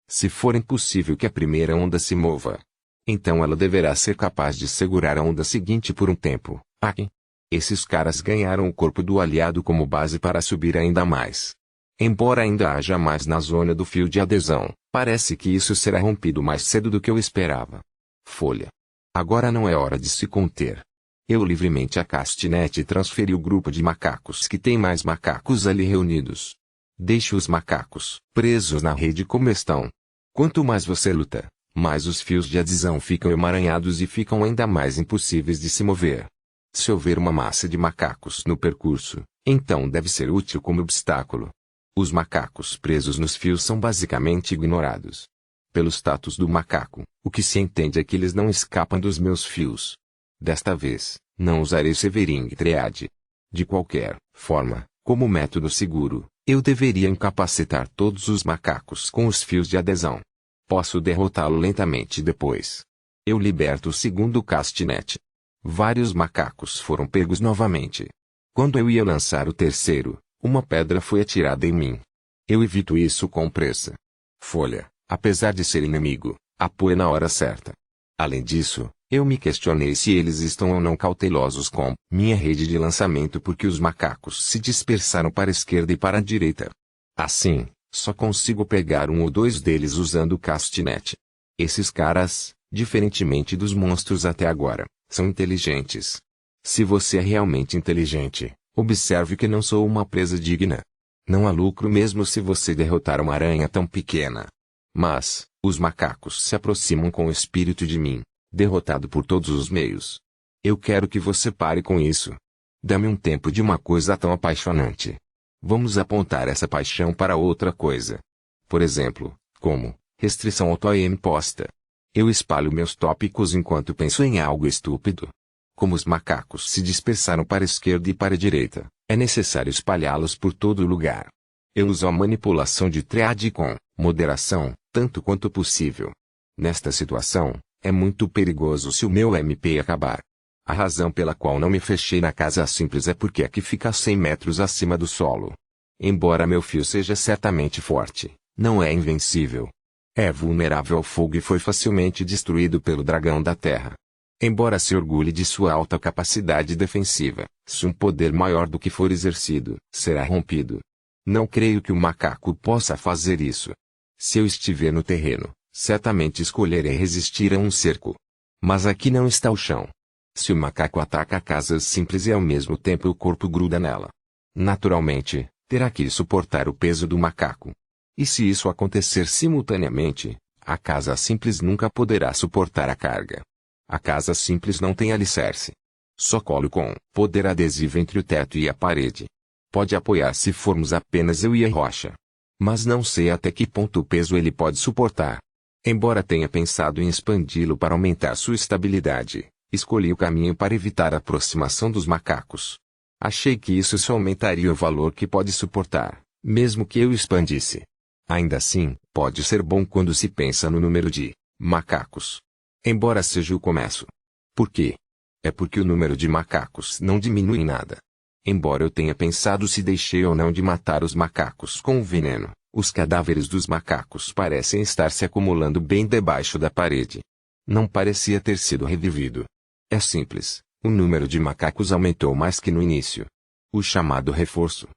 Se for impossível que a primeira onda se mova, então ela deverá ser capaz de segurar a onda seguinte por um tempo. Aqui. Esses caras ganharam o corpo do aliado como base para subir ainda mais. Embora ainda haja mais na zona do fio de adesão, Parece que isso será rompido mais cedo do que eu esperava. Folha. Agora não é hora de se conter. Eu livremente a Castinet transferi o grupo de macacos que tem mais macacos ali reunidos. Deixe os macacos presos na rede como estão. Quanto mais você luta, mais os fios de adesão ficam emaranhados e ficam ainda mais impossíveis de se mover. Se houver uma massa de macacos no percurso, então deve ser útil como obstáculo. Os macacos presos nos fios são basicamente ignorados. Pelo status do macaco, o que se entende é que eles não escapam dos meus fios. Desta vez, não usarei Severing Triad. De qualquer forma, como método seguro, eu deveria incapacitar todos os macacos com os fios de adesão. Posso derrotá-lo lentamente depois. Eu liberto o segundo Castinet. Vários macacos foram pegos novamente. Quando eu ia lançar o terceiro, uma pedra foi atirada em mim. Eu evito isso com pressa. Folha, apesar de ser inimigo, apoia na hora certa. Além disso, eu me questionei se eles estão ou não cautelosos com minha rede de lançamento porque os macacos se dispersaram para a esquerda e para a direita. Assim, só consigo pegar um ou dois deles usando o Castinet. Esses caras, diferentemente dos monstros até agora, são inteligentes. Se você é realmente inteligente, observe que não sou uma presa digna. Não há lucro mesmo se você derrotar uma aranha tão pequena. Mas, os macacos se aproximam com o espírito de mim, derrotado por todos os meios. Eu quero que você pare com isso. Dá-me um tempo de uma coisa tão apaixonante. Vamos apontar essa paixão para outra coisa. Por exemplo, como restrição autoimposta. Eu espalho meus tópicos enquanto penso em algo estúpido. Como os macacos se dispersaram para a esquerda e para a direita, é necessário espalhá-los por todo lugar. Eu uso a manipulação de triade com moderação, tanto quanto possível. Nesta situação, é muito perigoso se o meu MP acabar. A razão pela qual não me fechei na casa simples é porque aqui fica a 100 metros acima do solo. Embora meu fio seja certamente forte, não é invencível. É vulnerável ao fogo e foi facilmente destruído pelo dragão da terra. Embora se orgulhe de sua alta capacidade defensiva, se um poder maior do que for exercido, será rompido. Não creio que o macaco possa fazer isso. Se eu estiver no terreno, certamente escolherei resistir a um cerco. Mas aqui não está o chão. Se o macaco ataca a casa simples e ao mesmo tempo o corpo gruda nela, naturalmente, terá que suportar o peso do macaco. E se isso acontecer simultaneamente, a casa simples nunca poderá suportar a carga. A casa simples não tem alicerce. Só colo com poder adesivo entre o teto e a parede. Pode apoiar se formos apenas eu e a rocha. Mas não sei até que ponto o peso ele pode suportar. Embora tenha pensado em expandi-lo para aumentar sua estabilidade, escolhi o caminho para evitar a aproximação dos macacos. Achei que isso só aumentaria o valor que pode suportar, mesmo que eu expandisse. Ainda assim, pode ser bom quando se pensa no número de macacos. Embora seja o começo. Por quê? É porque o número de macacos não diminui em nada. Embora eu tenha pensado se deixei ou não de matar os macacos com o veneno, os cadáveres dos macacos parecem estar se acumulando bem debaixo da parede. Não parecia ter sido revivido. É simples, o número de macacos aumentou mais que no início. O chamado reforço.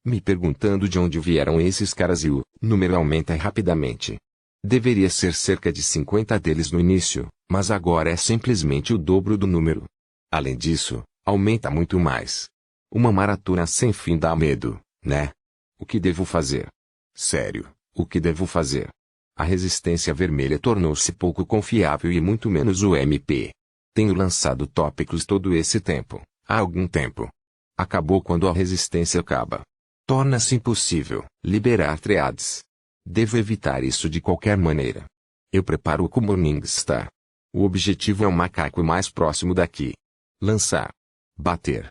Me perguntando de onde vieram esses caras e o número aumenta rapidamente. Deveria ser cerca de 50 deles no início, mas agora é simplesmente o dobro do número. Além disso, aumenta muito mais. Uma maratona sem fim dá medo, né? O que devo fazer? Sério, o que devo fazer? A resistência vermelha tornou-se pouco confiável e muito menos o MP. Tenho lançado tópicos todo esse tempo, há algum tempo. Acabou quando a resistência acaba. Torna-se impossível liberar triades. Devo evitar isso de qualquer maneira. Eu preparo o Morningstar. O objetivo é o macaco mais próximo daqui. Lançar. Bater.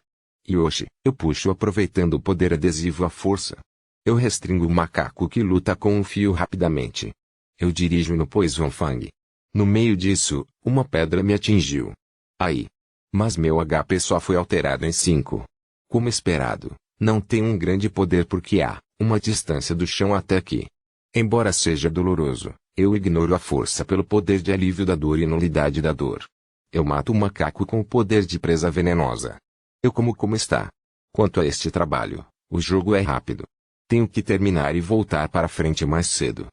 E hoje, eu puxo aproveitando o poder adesivo à força. Eu restringo o macaco que luta com um fio rapidamente. Eu dirijo no Poison Fang. No meio disso, uma pedra me atingiu. Aí. Mas meu HP só foi alterado em 5. Como esperado, não tenho um grande poder porque há uma distância do chão até aqui. Embora seja doloroso, eu ignoro a força pelo poder de alívio da dor e nulidade da dor. Eu mato o macaco com o poder de presa venenosa. Eu como está. Quanto a este trabalho, o jogo é rápido. Tenho que terminar e voltar para frente mais cedo.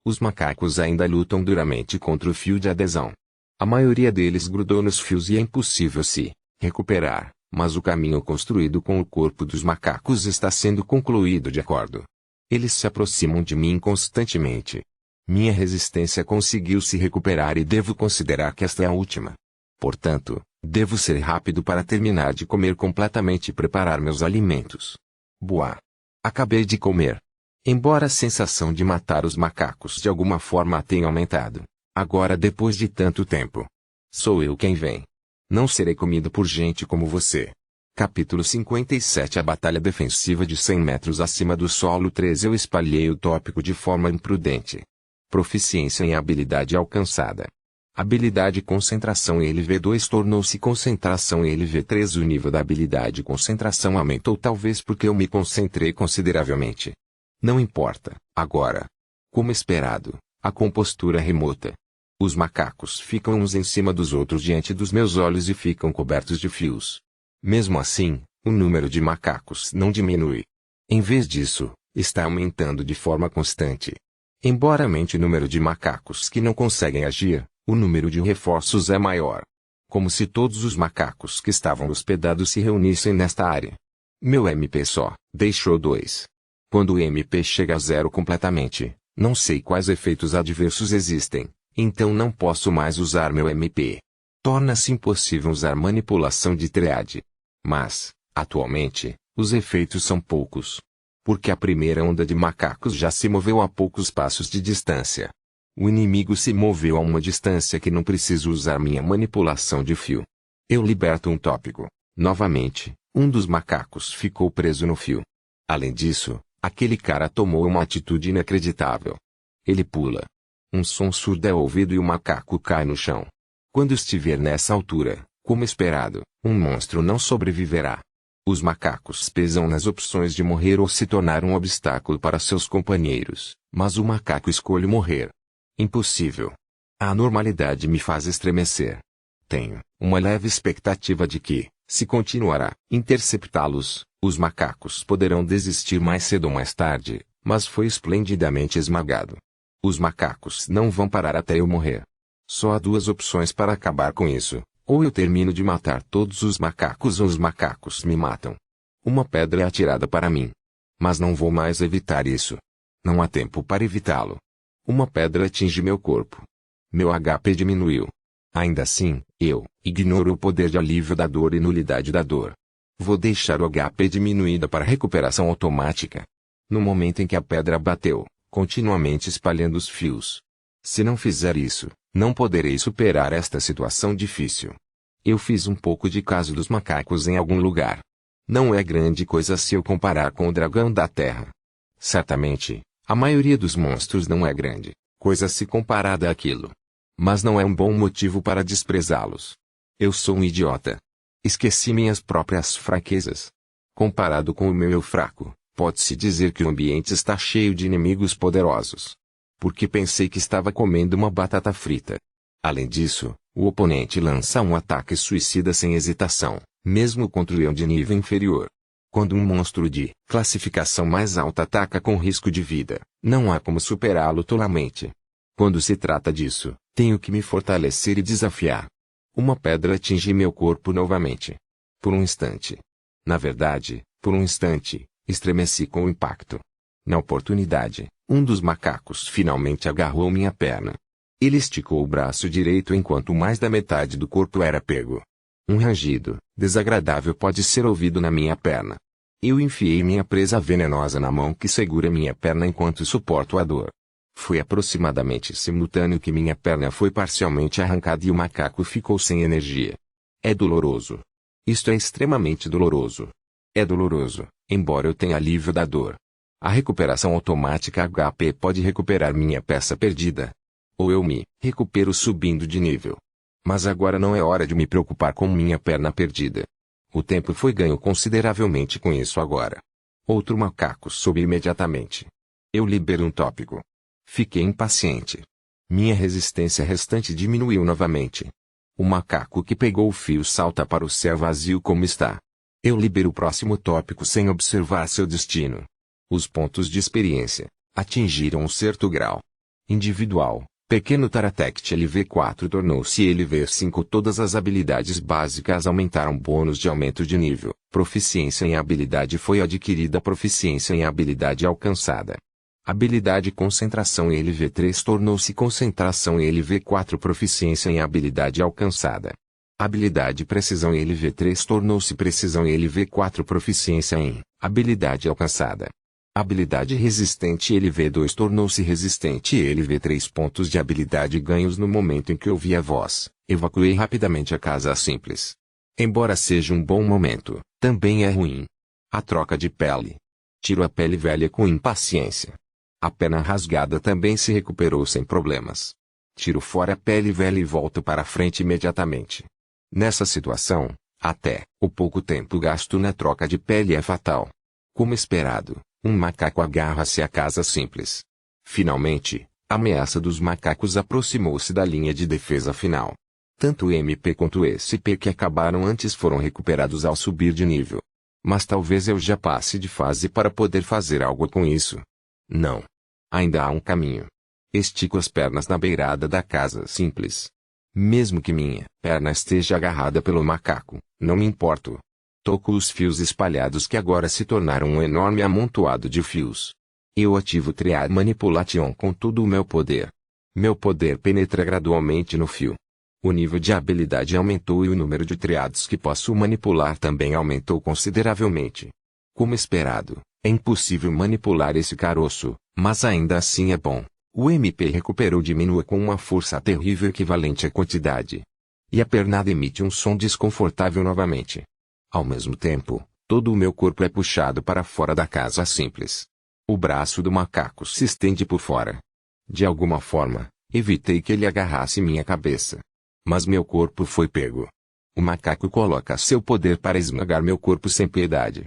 Os macacos ainda lutam duramente contra o fio de adesão. A maioria deles grudou nos fios e é impossível se recuperar, mas o caminho construído com o corpo dos macacos está sendo concluído de acordo. Eles se aproximam de mim constantemente. Minha resistência conseguiu se recuperar e devo considerar que esta é a última. Portanto, devo ser rápido para terminar de comer completamente e preparar meus alimentos. Boa! Acabei de comer. Embora a sensação de matar os macacos de alguma forma tenha aumentado, agora depois de tanto tempo, sou eu quem vem. Não serei comido por gente como você. Capítulo 57 A Batalha Defensiva de 100 metros acima do solo 13 Eu espalhei o tópico de forma imprudente. Proficiência em habilidade alcançada. Habilidade Concentração LV2 tornou-se Concentração LV3 O nível da habilidade Concentração aumentou talvez porque eu me concentrei consideravelmente. Não importa, agora. Como esperado, a compostura remota. Os macacos ficam uns em cima dos outros diante dos meus olhos e ficam cobertos de fios. Mesmo assim, o número de macacos não diminui. Em vez disso, está aumentando de forma constante. Embora aumente o número de macacos que não conseguem agir, o número de reforços é maior. Como se todos os macacos que estavam hospedados se reunissem nesta área. Meu MP só deixou 2. Quando o MP chega a 0 completamente, não sei quais efeitos adversos existem, então não posso mais usar meu MP. Torna-se impossível usar manipulação de triade. Mas, atualmente, os efeitos são poucos. Porque a primeira onda de macacos já se moveu a poucos passos de distância. O inimigo se moveu a uma distância que não preciso usar minha manipulação de fio. Eu liberto um tópico. Novamente, um dos macacos ficou preso no fio. Além disso, aquele cara tomou uma atitude inacreditável. Ele pula. Um som surdo é ouvido e o macaco cai no chão. Quando estiver nessa altura, como esperado, um monstro não sobreviverá. Os macacos pesam nas opções de morrer ou se tornar um obstáculo para seus companheiros, mas o macaco escolhe morrer. Impossível. A anormalidade me faz estremecer. Tenho uma leve expectativa de que, se continuar a interceptá-los, os macacos poderão desistir mais cedo ou mais tarde, mas foi esplendidamente esmagado. Os macacos não vão parar até eu morrer. Só há 2 opções para acabar com isso. Ou eu termino de matar todos os macacos ou os macacos me matam. Uma pedra é atirada para mim. Mas não vou mais evitar isso. Não há tempo para evitá-lo. Uma pedra atinge meu corpo. Meu HP diminuiu. Ainda assim, eu ignoro o poder de alívio da dor e nulidade da dor. Vou deixar o HP diminuída para recuperação automática. No momento em que a pedra bateu, continuamente espalhando os fios. Se não fizer isso, não poderei superar esta situação difícil. Eu fiz um pouco de caso dos macacos em algum lugar. Não é grande coisa se eu comparar com o dragão da terra. Certamente, a maioria dos monstros não é grande coisa se comparada àquilo. Mas não é um bom motivo para desprezá-los. Eu sou um idiota. Esqueci minhas próprias fraquezas. Comparado com o meu eu fraco, pode-se dizer que o ambiente está cheio de inimigos poderosos. Porque pensei que estava comendo uma batata frita. Além disso, o oponente lança um ataque suicida sem hesitação, mesmo contra o eu de nível inferior. Quando um monstro de classificação mais alta ataca com risco de vida, não há como superá-lo tolamente. Quando se trata disso, tenho que me fortalecer e desafiar. Uma pedra atinge meu corpo novamente. Por um instante. Na verdade, por um instante, estremeci com o impacto. Na oportunidade, um dos macacos finalmente agarrou minha perna. Ele esticou o braço direito enquanto mais da metade do corpo era pego. Um rangido desagradável pode ser ouvido na minha perna. Eu enfiei minha presa venenosa na mão que segura minha perna enquanto suporto a dor. Foi aproximadamente simultâneo que minha perna foi parcialmente arrancada e o macaco ficou sem energia. É doloroso. Isto é extremamente doloroso. É doloroso, embora eu tenha alívio da dor. A recuperação automática HP pode recuperar minha peça perdida. Ou eu me recupero subindo de nível. Mas agora não é hora de me preocupar com minha perna perdida. O tempo foi ganho consideravelmente com isso agora. Outro macaco soube imediatamente. Eu libero um tópico. Fiquei impaciente. Minha resistência restante diminuiu novamente. O macaco que pegou o fio salta para o céu vazio como está. Eu libero o próximo tópico sem observar seu destino. Os pontos de experiência atingiram um certo grau. Individual, pequeno Taratect LV4 tornou-se LV5. Todas as habilidades básicas aumentaram. Bônus de aumento de nível. Proficiência em habilidade foi adquirida. Proficiência em habilidade alcançada. Habilidade concentração LV3 tornou-se concentração LV4. Proficiência em habilidade alcançada. Habilidade precisão LV3 tornou-se precisão LV4. Proficiência em habilidade alcançada. Habilidade resistente LV2 tornou-se resistente LV3. Pontos de habilidade ganhos no momento em que ouvi a voz. Evacuei rapidamente a casa simples. Embora seja um bom momento, também é ruim. A troca de pele. Tiro a pele velha com impaciência. A pena rasgada também se recuperou sem problemas. Tiro fora a pele velha e volto para frente imediatamente. Nessa situação, até o pouco tempo gasto na troca de pele é fatal. Como esperado, um macaco agarra-se à casa simples. Finalmente, a ameaça dos macacos aproximou-se da linha de defesa final. Tanto o MP quanto o SP que acabaram antes foram recuperados ao subir de nível. Mas talvez eu já passe de fase para poder fazer algo com isso. Não. Ainda há um caminho. Estico as pernas na beirada da casa simples. Mesmo que minha perna esteja agarrada pelo macaco, não me importo. Toco os fios espalhados que agora se tornaram um enorme amontoado de fios. Eu ativo Triad Manipulation com todo o meu poder. Meu poder penetra gradualmente no fio. O nível de habilidade aumentou e o número de triads que posso manipular também aumentou consideravelmente. Como esperado, é impossível manipular esse caroço, mas ainda assim é bom. O MP recuperou diminua com uma força terrível equivalente à quantidade. E a pernada emite um som desconfortável novamente. Ao mesmo tempo, todo o meu corpo é puxado para fora da casa simples. O braço do macaco se estende por fora. De alguma forma, evitei que ele agarrasse minha cabeça. Mas meu corpo foi pego. O macaco coloca seu poder para esmagar meu corpo sem piedade.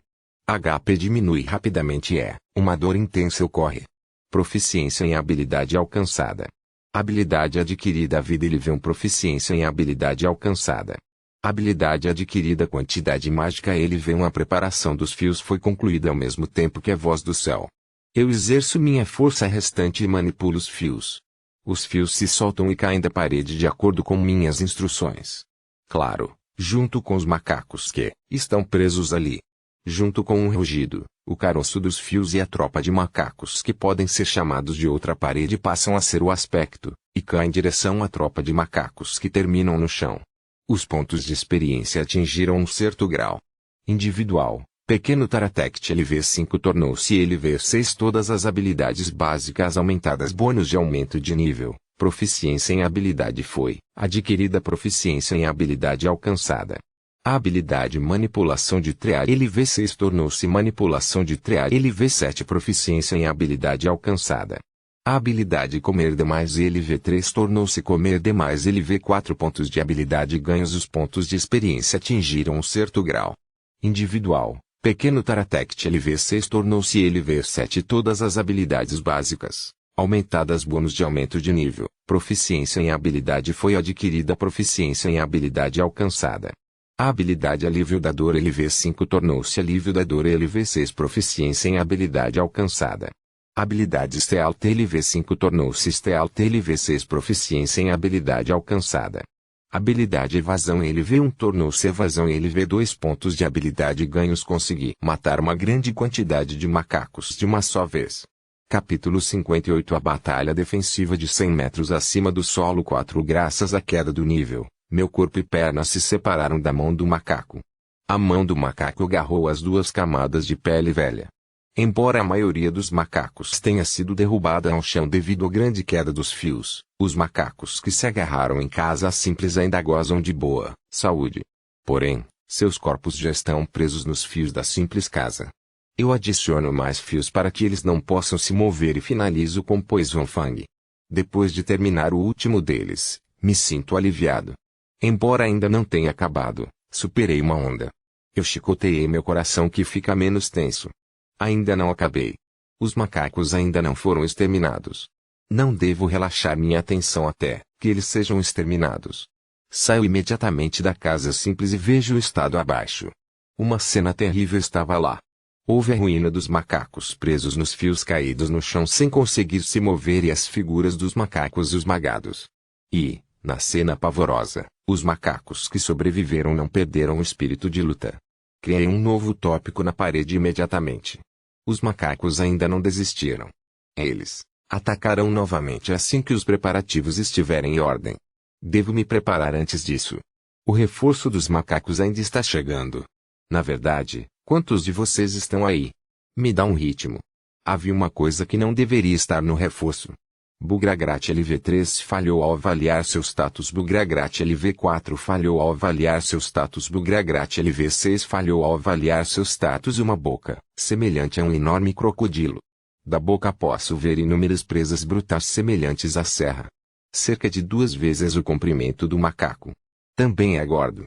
HP diminui rapidamente e uma dor intensa ocorre. Proficiência em habilidade alcançada. Habilidade adquirida vida LV1. Proficiência em habilidade alcançada. Habilidade adquirida quantidade mágica LV1. A preparação dos fios foi concluída ao mesmo tempo que a voz do céu. Eu exerço minha força restante e manipulo os fios. Os fios se soltam e caem da parede de acordo com minhas instruções. Claro, junto com os macacos que estão presos ali. Junto com um rugido, o caroço dos fios e a tropa de macacos que podem ser chamados de outra parede passam a ser o aspecto, e caem em direção à tropa de macacos que terminam no chão. Os pontos de experiência atingiram um certo grau. Individual, pequeno Taratect LV5 tornou-se LV6. Todas as habilidades básicas aumentadas. Bônus de aumento de nível. Proficiência em habilidade foi adquirida. Proficiência em habilidade alcançada. A habilidade manipulação de triad LV6 tornou-se manipulação de triad LV7. Proficiência em habilidade alcançada. A habilidade comer demais LV3 tornou-se comer demais LV4. Pontos de habilidade ganhos. Os pontos de experiência atingiram um certo grau. Individual, pequeno Taratect LV6 tornou-se LV7. Todas as habilidades básicas aumentadas. Bônus de aumento de nível. Proficiência em habilidade foi adquirida. Proficiência em habilidade alcançada. A habilidade alívio da dor LV5 tornou-se alívio da dor LV6. Proficiência em habilidade alcançada. Habilidade Stealth LV5 tornou-se Stealth LV6. Proficiência em habilidade alcançada. Habilidade evasão LV1 tornou-se evasão LV2. Pontos de habilidade ganhos. Consegui matar uma grande quantidade de macacos de uma só vez. Capítulo 58. A batalha defensiva de 100 metros acima do solo 4. Graças à queda do nível, meu corpo e pernas se separaram da mão do macaco. A mão do macaco agarrou as duas camadas de pele velha. Embora a maioria dos macacos tenha sido derrubada ao chão devido à grande queda dos fios, os macacos que se agarraram em casa simples ainda gozam de boa saúde. Porém, seus corpos já estão presos nos fios da simples casa. Eu adiciono mais fios para que eles não possam se mover e finalizo com Poison Fang. Depois de terminar o último deles, me sinto aliviado. Embora ainda não tenha acabado, superei uma onda. Eu chicoteei meu coração que fica menos tenso. Ainda não acabei. Os macacos ainda não foram exterminados. Não devo relaxar minha atenção até que eles sejam exterminados. Saio imediatamente da casa simples e vejo o estado abaixo. Uma cena terrível estava lá. Houve a ruína dos macacos presos nos fios caídos no chão sem conseguir se mover e as figuras dos macacos esmagados. E, na cena pavorosa, os macacos que sobreviveram não perderam o espírito de luta. Criei um novo tópico na parede imediatamente. Os macacos ainda não desistiram. Eles atacarão novamente assim que os preparativos estiverem em ordem. Devo me preparar antes disso. O reforço dos macacos ainda está chegando. Na verdade, quantos de vocês estão aí? Me dá um ritmo. Havia uma coisa que não deveria estar no reforço. Bugragrat LV3 falhou ao avaliar seu status. Bugragrat LV4 falhou ao avaliar seu status. Bugragrat LV6 falhou ao avaliar seu status. Uma boca, semelhante a um enorme crocodilo. Da boca posso ver inúmeras presas brutais semelhantes à serra. Cerca de 2 vezes o comprimento do macaco. Também é gordo.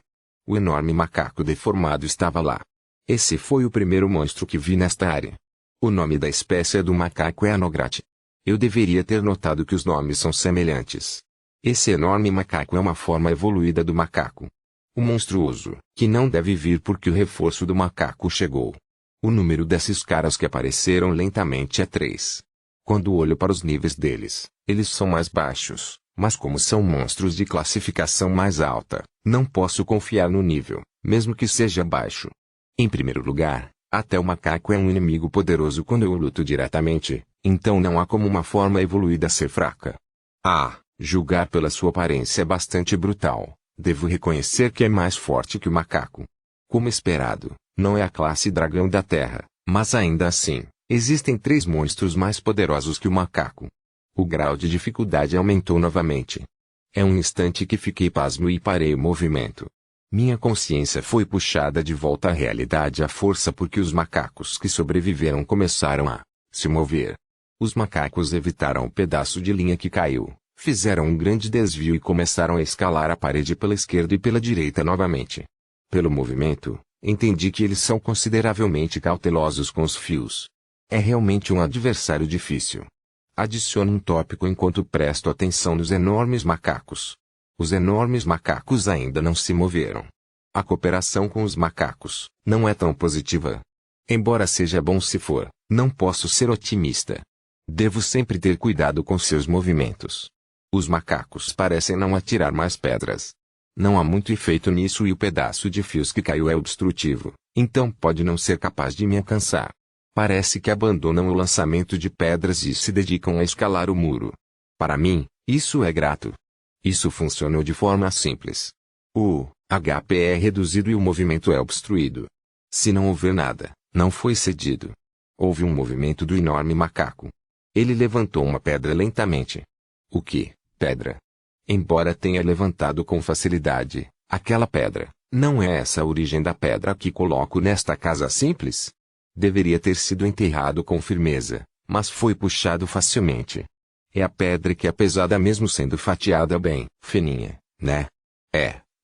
O enorme macaco deformado estava lá. Esse foi o primeiro monstro que vi nesta área. O nome da espécie do macaco é Anograt. Eu deveria ter notado que os nomes são semelhantes. Esse enorme macaco é uma forma evoluída do macaco. O monstruoso, que não deve vir porque o reforço do macaco chegou. O número desses caras que apareceram lentamente é 3. Quando olho para os níveis deles, eles são mais baixos, mas como são monstros de classificação mais alta, não posso confiar no nível, mesmo que seja baixo. Em primeiro lugar, até o macaco é um inimigo poderoso quando eu o luto diretamente, então não há como uma forma evoluída ser fraca. Julgar pela sua aparência é bastante brutal, devo reconhecer que é mais forte que o macaco. Como esperado, não é a classe dragão da Terra, mas ainda assim, existem 3 monstros mais poderosos que o macaco. O grau de dificuldade aumentou novamente. É um instante que fiquei pasmo e parei o movimento. Minha consciência foi puxada de volta à realidade à força porque os macacos que sobreviveram começaram a se mover. Os macacos evitaram o pedaço de linha que caiu, fizeram um grande desvio e começaram a escalar a parede pela esquerda e pela direita novamente. Pelo movimento, entendi que eles são consideravelmente cautelosos com os fios. É realmente um adversário difícil. Adiciono um tópico enquanto presto atenção nos enormes macacos. Os enormes macacos ainda não se moveram. A cooperação com os macacos não é tão positiva. Embora seja bom se for, não posso ser otimista. Devo sempre ter cuidado com seus movimentos. Os macacos parecem não atirar mais pedras. Não há muito efeito nisso e o pedaço de fios que caiu é obstrutivo, então pode não ser capaz de me alcançar. Parece que abandonam o lançamento de pedras e se dedicam a escalar o muro. Para mim, isso é grato. Isso funcionou de forma simples. O HP é reduzido e o movimento é obstruído. Se não houver nada, não foi cedido. Houve um movimento do enorme macaco. Ele levantou uma pedra lentamente. O que, pedra? Embora tenha levantado com facilidade, aquela pedra, não é essa a origem da pedra que coloco nesta casa simples? Deveria ter sido enterrado com firmeza, mas foi puxado facilmente. É a pedra que é pesada mesmo sendo fatiada bem, fininha, né?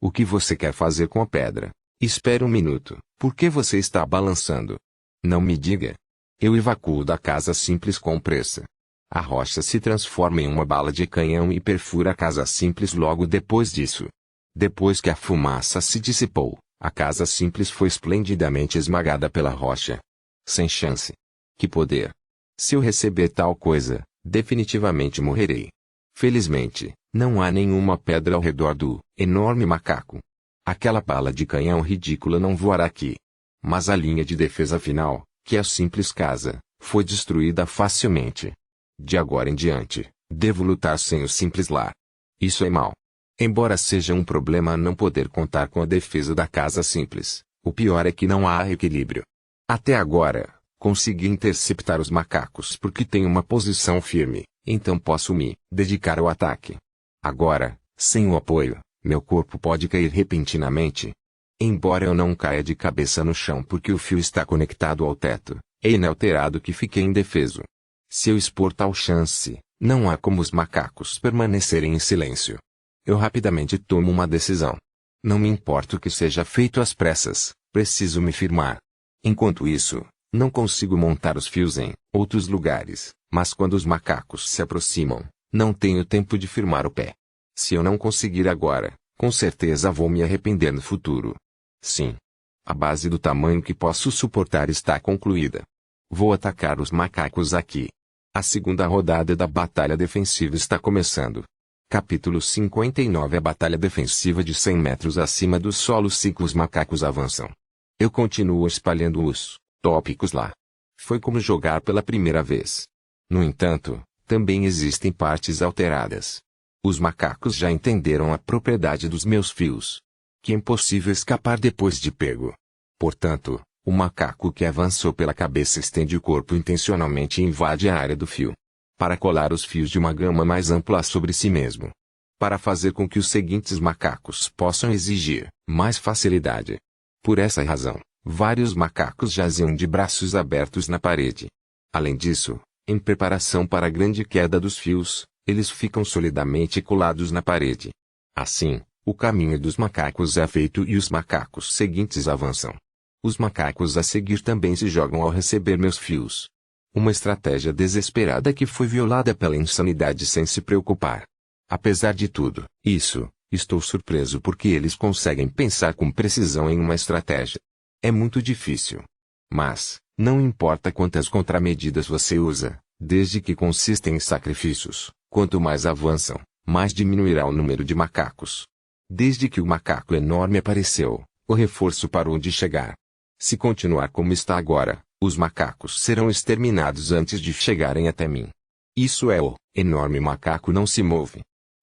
O que você quer fazer com a pedra? Espere um minuto, por que você está balançando? Não me diga. Eu evacuo da casa simples com pressa. A rocha se transforma em uma bala de canhão e perfura a casa simples logo depois disso. Depois que a fumaça se dissipou, a casa simples foi esplendidamente esmagada pela rocha. Sem chance. Que poder! Se eu receber tal coisa, definitivamente morrerei. Felizmente, não há nenhuma pedra ao redor do enorme macaco. Aquela bala de canhão ridícula não voará aqui. Mas a linha de defesa final, que é a simples casa, foi destruída facilmente. De agora em diante, devo lutar sem o simples lar. Isso é mal. Embora seja um problema não poder contar com a defesa da casa simples, o pior é que não há equilíbrio. Até agora, consegui interceptar os macacos porque tenho uma posição firme, então posso me dedicar ao ataque. Agora, sem o apoio, meu corpo pode cair repentinamente. Embora eu não caia de cabeça no chão porque o fio está conectado ao teto, é inalterado que fiquei indefeso. Se eu expor tal chance, não há como os macacos permanecerem em silêncio. Eu rapidamente tomo uma decisão. Não me importa o que seja feito às pressas, preciso me firmar. Enquanto isso, não consigo montar os fios em outros lugares, mas quando os macacos se aproximam, não tenho tempo de firmar o pé. Se eu não conseguir agora, com certeza vou me arrepender no futuro. Sim. A base do tamanho que posso suportar está concluída. Vou atacar os macacos aqui. A segunda rodada da batalha defensiva está começando. Capítulo 59. A batalha defensiva de 100 metros acima do solo. Os macacos avançam. Eu continuo espalhando os tópicos lá. Foi como jogar pela primeira vez. No entanto, também existem partes alteradas. Os macacos já entenderam a propriedade dos meus fios. Que é impossível escapar depois de pego. Portanto, o macaco que avançou pela cabeça estende o corpo intencionalmente e invade a área do fio. Para colar os fios de uma gama mais ampla sobre si mesmo. Para fazer com que os seguintes macacos possam exigir mais facilidade. Por essa razão, vários macacos jaziam de braços abertos na parede. Além disso, em preparação para a grande queda dos fios, eles ficam solidamente colados na parede. Assim, o caminho dos macacos é feito e os macacos seguintes avançam. Os macacos a seguir também se jogam ao receber meus fios. Uma estratégia desesperada que foi violada pela insanidade sem se preocupar. Apesar de tudo isso, estou surpreso porque eles conseguem pensar com precisão em uma estratégia. É muito difícil. Mas, não importa quantas contramedidas você usa, desde que consistem em sacrifícios, quanto mais avançam, mais diminuirá o número de macacos. Desde que o macaco enorme apareceu, o reforço parou de chegar. Se continuar como está agora, os macacos serão exterminados antes de chegarem até mim. Isso é, o enorme macaco não se move.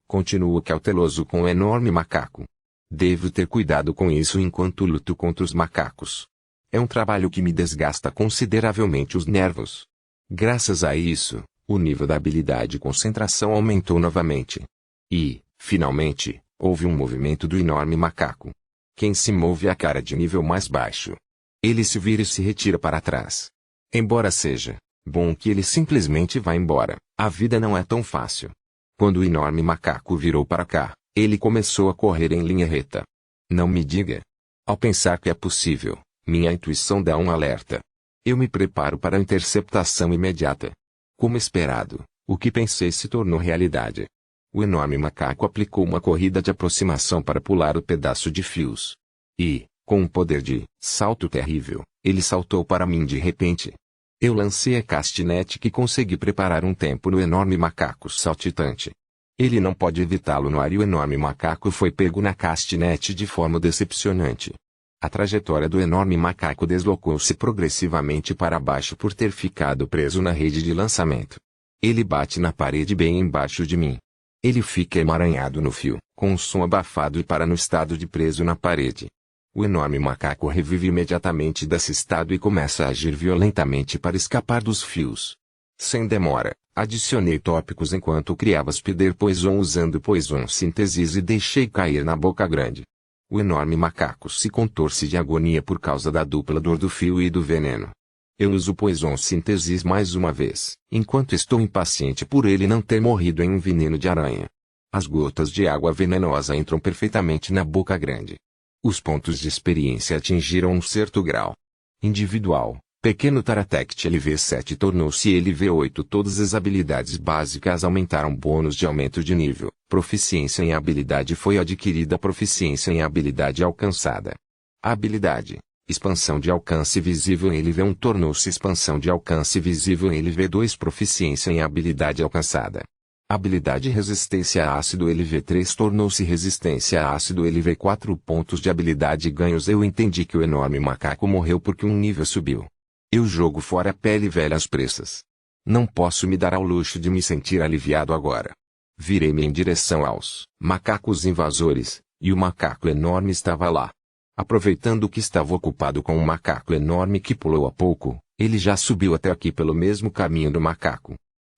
Continuo cauteloso com o enorme macaco. Devo ter cuidado com isso enquanto luto contra os macacos. É um trabalho que me desgasta consideravelmente os nervos. Graças a isso, o nível da habilidade e concentração aumentou novamente. E, finalmente, houve um movimento do enorme macaco. Quem se move é a cara de nível mais baixo. Ele se vira e se retira para trás. Embora seja bom que ele simplesmente vá embora, a vida não é tão fácil. Quando o enorme macaco virou para cá, ele começou a correr em linha reta. Não me diga. Ao pensar que é possível, minha intuição dá um alerta. Eu me preparo para a interceptação imediata. Como esperado, o que pensei se tornou realidade. O enorme macaco aplicou uma corrida de aproximação para pular o pedaço de fios. E, com um poder de salto terrível, ele saltou para mim de repente. Eu lancei a castinete que consegui preparar um tempo no enorme macaco saltitante. Ele não pode evitá-lo no ar e o enorme macaco foi pego na castinete de forma decepcionante. A trajetória do enorme macaco deslocou-se progressivamente para baixo por ter ficado preso na rede de lançamento. Ele bate na parede bem embaixo de mim. Ele fica emaranhado no fio, com um som abafado e para no estado de preso na parede. O enorme macaco revive imediatamente desse estado e começa a agir violentamente para escapar dos fios. Sem demora, adicionei tópicos enquanto criava Spider Poison usando Poison Synthesis e deixei cair na boca grande. O enorme macaco se contorce de agonia por causa da dupla dor do fio e do veneno. Eu uso Poison Synthesis mais uma vez, enquanto estou impaciente por ele não ter morrido em um veneno de aranha. As gotas de água venenosa entram perfeitamente na boca grande. Os pontos de experiência atingiram um certo grau. Individual, Pequeno Taratect LV7 tornou-se LV8. Todas as habilidades básicas aumentaram. Bônus de aumento de nível. Proficiência em habilidade foi adquirida. Proficiência em habilidade alcançada. Habilidade. Expansão de alcance visível em LV1 tornou-se expansão de alcance visível em LV2. Proficiência em habilidade alcançada. Habilidade resistência a ácido LV3 tornou-se resistência a ácido LV4. Pontos de habilidade ganhos. Eu entendi que o enorme macaco morreu porque um nível subiu. Eu jogo fora a pele velha às pressas. Não posso me dar ao luxo de me sentir aliviado agora. Virei-me em direção aos macacos invasores, e o macaco enorme estava lá. Aproveitando que estava ocupado com um macaco enorme que pulou há pouco, ele já subiu até aqui pelo mesmo caminho do macaco.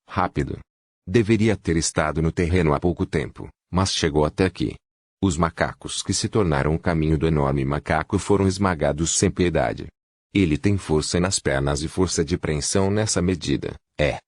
Rápido. Deveria ter estado no terreno há pouco tempo, mas chegou até aqui. Os macacos que se tornaram o caminho do enorme macaco foram esmagados sem piedade. Ele tem força nas pernas e força de preensão nessa medida.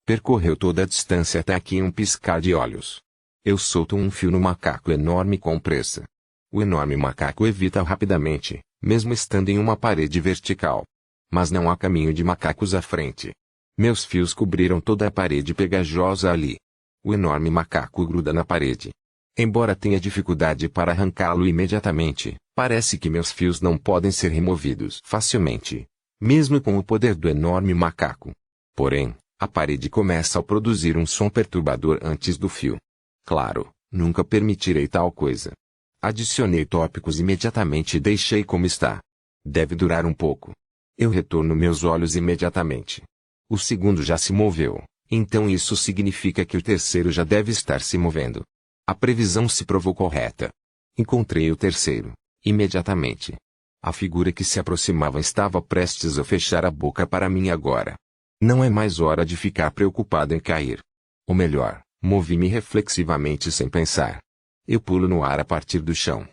Percorreu toda a distância até aqui em um piscar de olhos. Eu solto um fio no macaco enorme com pressa. O enorme macaco evita rapidamente, mesmo estando em uma parede vertical. Mas não há caminho de macacos à frente. Meus fios cobriram toda a parede pegajosa ali. O enorme macaco gruda na parede. Embora tenha dificuldade para arrancá-lo imediatamente, Parece que meus fios não podem ser removidos facilmente, mesmo com o poder do enorme macaco. Porém, a parede começa a produzir um som perturbador antes do fio. Claro, nunca permitirei tal coisa. Adicionei tópicos imediatamente e deixei como está. Deve durar um pouco. Eu retorno meus olhos imediatamente. O segundo já se moveu, então isso significa que o terceiro já deve estar se movendo. A previsão se provou correta. Encontrei o terceiro, imediatamente. A figura que se aproximava estava prestes a fechar a boca para mim agora. Não é mais hora de ficar preocupado em cair. Ou melhor, movi-me reflexivamente sem pensar. Eu pulo no ar a partir do chão.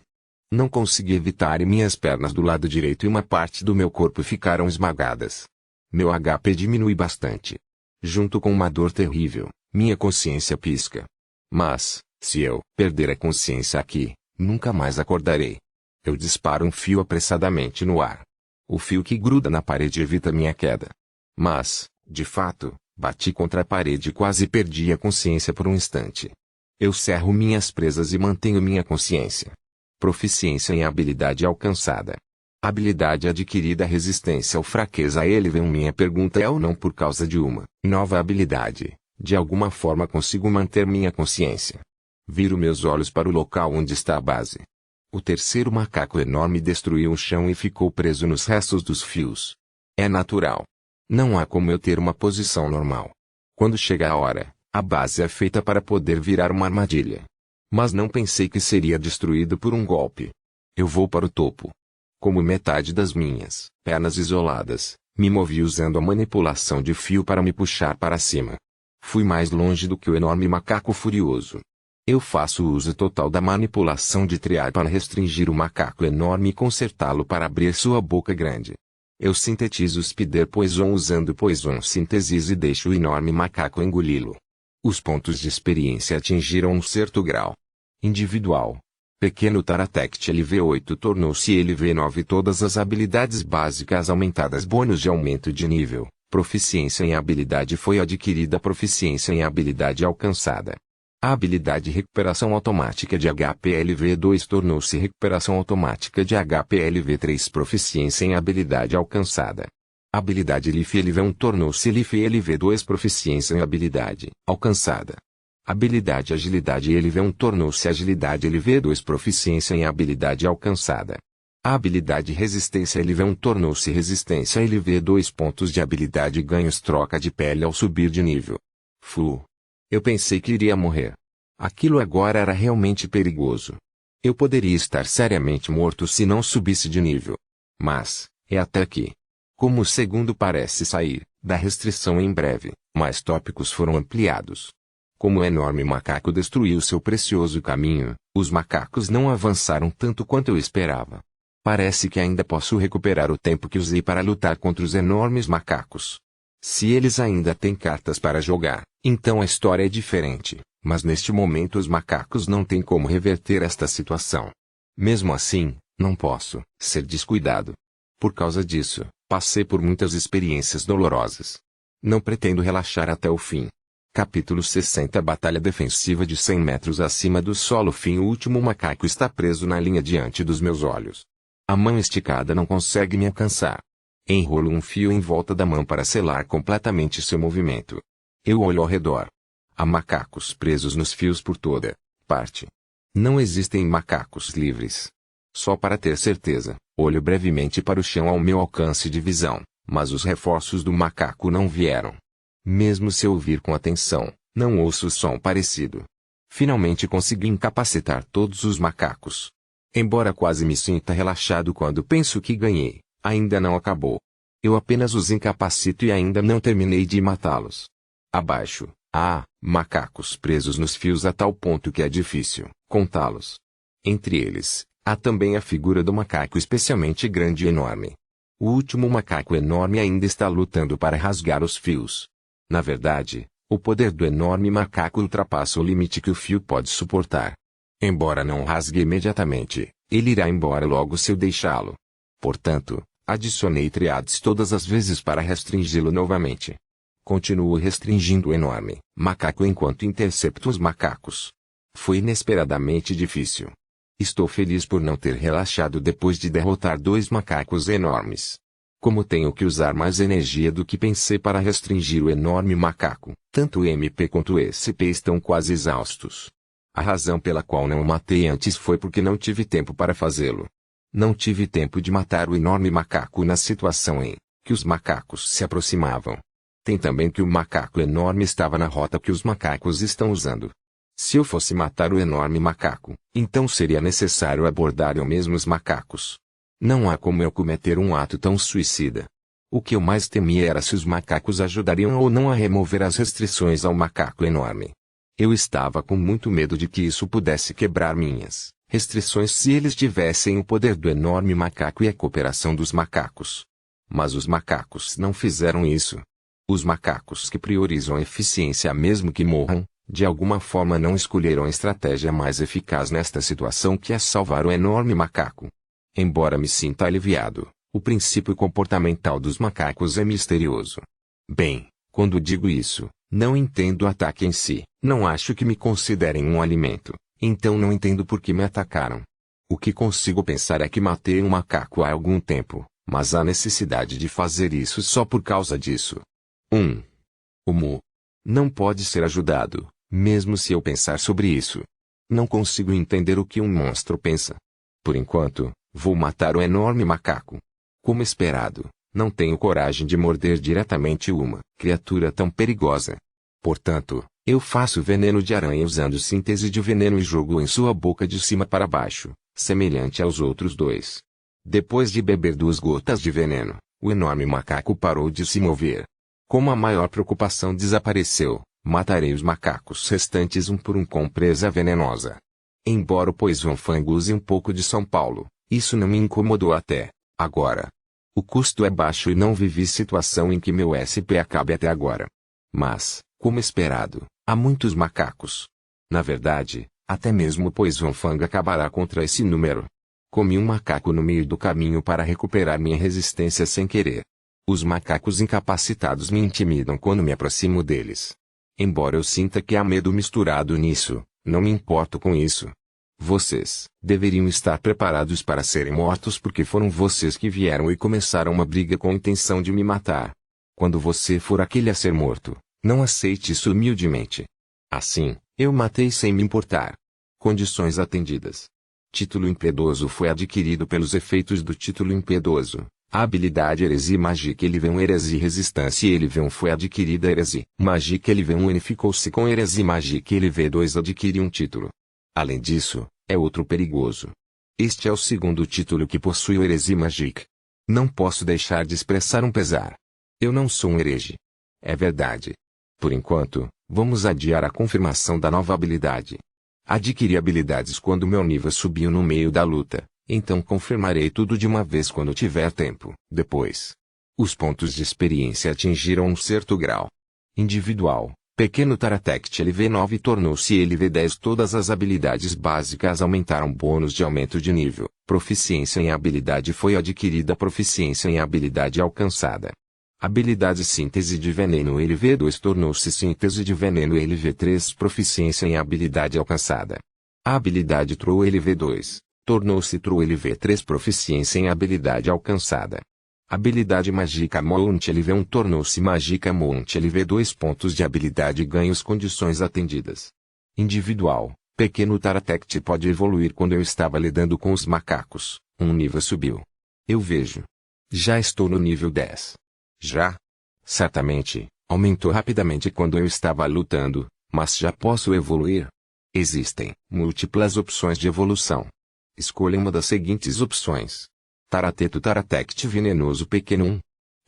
Não consegui evitar e minhas pernas do lado direito e uma parte do meu corpo ficaram esmagadas. Meu HP diminui bastante. Junto com uma dor terrível, minha consciência pisca. Mas, se eu perder a consciência aqui, nunca mais acordarei. Eu disparo um fio apressadamente no ar. O fio que gruda na parede evita minha queda. Mas, de fato, bati contra a parede e quase perdi a consciência por um instante. Eu cerro minhas presas e mantenho minha consciência. Proficiência em habilidade alcançada. Habilidade adquirida. Resistência ou fraqueza. Ele vem. Minha pergunta é ou não por causa de uma nova habilidade. De alguma forma consigo manter minha consciência. Viro meus olhos para o local onde está a base. O terceiro macaco enorme destruiu o chão e ficou preso nos restos dos fios. É natural. Não há como eu ter uma posição normal. Quando chega a hora, a base é feita para poder virar uma armadilha. Mas não pensei que seria destruído por um golpe. Eu vou para o topo. Como metade das minhas pernas isoladas, me movi usando a manipulação de fio para me puxar para cima. Fui mais longe do que o enorme macaco furioso. Eu faço uso total da manipulação de triar para restringir o macaco enorme e consertá-lo para abrir sua boca grande. Eu sintetizo o Spider Poison usando Poison Synthesis e deixo o enorme macaco engoli-lo. Os pontos de experiência atingiram um certo grau. Individual. Pequeno Taratect LV8 tornou-se LV9. Todas as habilidades básicas aumentadas. Bônus de aumento de nível. Proficiência em habilidade foi adquirida. Proficiência em habilidade alcançada. A habilidade Recuperação Automática de HP LV2 tornou-se Recuperação Automática de HP LV3. Proficiência em habilidade alcançada. Habilidade Leaf LV1 tornou-se Leaf LV2. Proficiência em habilidade alcançada. Habilidade Agilidade LV1 tornou-se Agilidade LV2. Proficiência em habilidade alcançada. A habilidade Resistência LV1 tornou-se Resistência LV2. Pontos de habilidade ganhos. Troca de pele ao subir de nível. Eu pensei que iria morrer. Aquilo agora era realmente perigoso. Eu poderia estar seriamente morto se não subisse de nível. Mas, é até aqui. Como o segundo parece sair da restrição em breve, mais tópicos foram ampliados. Como o enorme macaco destruiu seu precioso caminho, os macacos não avançaram tanto quanto eu esperava. Parece que ainda posso recuperar o tempo que usei para lutar contra os enormes macacos. Se eles ainda têm cartas para jogar, então a história é diferente, mas neste momento os macacos não têm como reverter esta situação. Mesmo assim, não posso ser descuidado. Por causa disso, passei por muitas experiências dolorosas. Não pretendo relaxar até o fim. Capítulo 60. Batalha defensiva de 100 metros acima do solo. Fim. O último macaco está preso na linha diante dos meus olhos. A mão esticada não consegue me alcançar. Enrolo um fio em volta da mão para selar completamente seu movimento. Eu olho ao redor. Há macacos presos nos fios por toda parte. Não existem macacos livres. Só para ter certeza, olho brevemente para o chão ao meu alcance de visão, mas os reforços do macaco não vieram. Mesmo se ouvir com atenção, não ouço som parecido. Finalmente consegui incapacitar todos os macacos. Embora quase me sinta relaxado quando penso que ganhei, ainda não acabou. Eu apenas os incapacito e ainda não terminei de matá-los. Abaixo, há macacos presos nos fios a tal ponto que é difícil contá-los. Entre eles, há também a figura do macaco especialmente grande e enorme. O último macaco enorme ainda está lutando para rasgar os fios. Na verdade, o poder do enorme macaco ultrapassa o limite que o fio pode suportar. Embora não rasgue imediatamente, ele irá embora logo se eu deixá-lo. Portanto, adicionei triades todas as vezes para restringi-lo novamente. Continuo restringindo o enorme macaco enquanto intercepto os macacos. Foi inesperadamente difícil. Estou feliz por não ter relaxado depois de derrotar 2 macacos enormes. Como tenho que usar mais energia do que pensei para restringir o enorme macaco, tanto o MP quanto o SP estão quase exaustos. A razão pela qual não o matei antes foi porque não tive tempo para fazê-lo. Não tive tempo de matar o enorme macaco na situação em que os macacos se aproximavam. Tem também que o macaco enorme estava na rota que os macacos estão usando. Se eu fosse matar o enorme macaco, então seria necessário abordar eu mesmo os macacos. Não há como eu cometer um ato tão suicida. O que eu mais temia era se os macacos ajudariam ou não a remover as restrições ao macaco enorme. Eu estava com muito medo de que isso pudesse quebrar minhas restrições se eles tivessem o poder do enorme macaco e a cooperação dos macacos. Mas os macacos não fizeram isso. Os macacos que priorizam a eficiência mesmo que morram, de alguma forma não escolheram a estratégia mais eficaz nesta situação que é salvar o enorme macaco. Embora me sinta aliviado, o princípio comportamental dos macacos é misterioso. Bem, quando digo isso, não entendo o ataque em si, não acho que me considerem um alimento, então não entendo por que me atacaram. O que consigo pensar é que matei um macaco há algum tempo, mas há necessidade de fazer isso só por causa disso. 1. O Mu não pode ser ajudado, mesmo se eu pensar sobre isso. Não consigo entender o que um monstro pensa. Por enquanto, vou matar o enorme macaco. Como esperado, não tenho coragem de morder diretamente uma criatura tão perigosa. Portanto, eu faço veneno de aranha usando síntese de veneno e jogo em sua boca de cima para baixo, semelhante aos outros 2. Depois de beber 2 gotas de veneno, o enorme macaco parou de se mover. Como a maior preocupação desapareceu, matarei os macacos restantes um por um com presa venenosa. Embora o Poison Fang use um pouco de São Paulo, isso não me incomodou até agora. O custo é baixo e não vivi situação em que meu SP acabe até agora. Mas, como esperado, há muitos macacos. Na verdade, até mesmo o Poison Fang acabará contra esse número. Comi um macaco no meio do caminho para recuperar minha resistência sem querer. Os macacos incapacitados me intimidam quando me aproximo deles. Embora eu sinta que há medo misturado nisso, não me importo com isso. Vocês deveriam estar preparados para serem mortos porque foram vocês que vieram e começaram uma briga com a intenção de me matar. Quando você for aquele a ser morto, não aceite isso humildemente. Assim, eu matei sem me importar. Condições atendidas. Título impiedoso foi adquirido pelos efeitos do título impiedoso. A habilidade Heresia Magic LV1 Heresia Resistência LV1 foi adquirida. Heresia Magic LV1 unificou-se com Heresia Magic LV2 adquire um título. Além disso, é outro perigoso. Este é o segundo título que possui o Heresia Magic. Não posso deixar de expressar um pesar. Eu não sou um herege. É verdade. Por enquanto, vamos adiar a confirmação da nova habilidade. Adquiri habilidades quando meu nível subiu no meio da luta, então confirmarei tudo de uma vez quando tiver tempo. Depois, os pontos de experiência atingiram um certo grau. Individual, Pequeno Taratect LV9 tornou-se LV10. Todas as habilidades básicas aumentaram. Bônus de aumento de nível. Proficiência em habilidade foi adquirida. Proficiência em habilidade alcançada. Habilidade Síntese de Veneno LV2 tornou-se Síntese de Veneno LV3. Proficiência em habilidade alcançada. A habilidade True LV2 tornou-se True LV3. Proficiência em habilidade alcançada. Habilidade Magica Mount LV1 tornou-se Magica Mount LV2. Pontos de habilidade ganhos. Condições atendidas. Individual, Pequeno Taratect pode evoluir. Quando eu estava lidando com os macacos, um nível subiu. Eu vejo. Já estou no nível 10. Já? Certamente, aumentou rapidamente quando eu estava lutando, mas já posso evoluir? Existem múltiplas opções de evolução. Escolha uma das seguintes opções. Tarateto Taratect Venenoso Pequeno 1.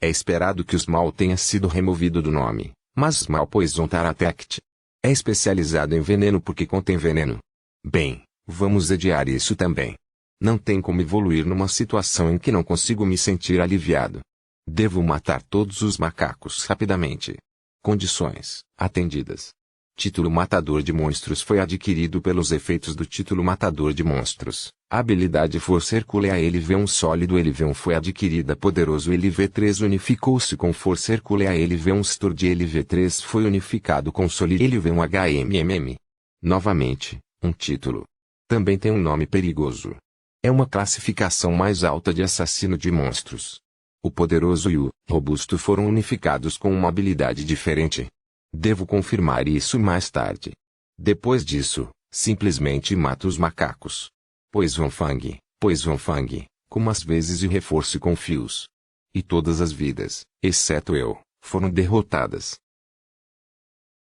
É esperado que o Small tenha sido removido do nome, mas Small Poison Taratect é especializado em veneno porque contém veneno. Bem, vamos adiar isso também. Não tem como evoluir numa situação em que não consigo me sentir aliviado. Devo matar todos os macacos rapidamente. Condições atendidas. Título Matador de Monstros foi adquirido pelos efeitos do título Matador de Monstros. A habilidade Força Hercúlea LV1 Sólido LV1 foi adquirida. Poderoso LV3 unificou-se com Força Hercúlea LV1 Sturdy LV3 foi unificado com Solid LV1 HMMM. Novamente, um título. também tem um nome perigoso. É uma classificação mais alta de assassino de monstros. O poderoso e o robusto foram unificados com uma habilidade diferente. Devo confirmar isso mais tarde. Depois disso, simplesmente mata os macacos. Pois Van Fang, como às vezes e reforce com fios. E todas as vidas, exceto eu, foram derrotadas.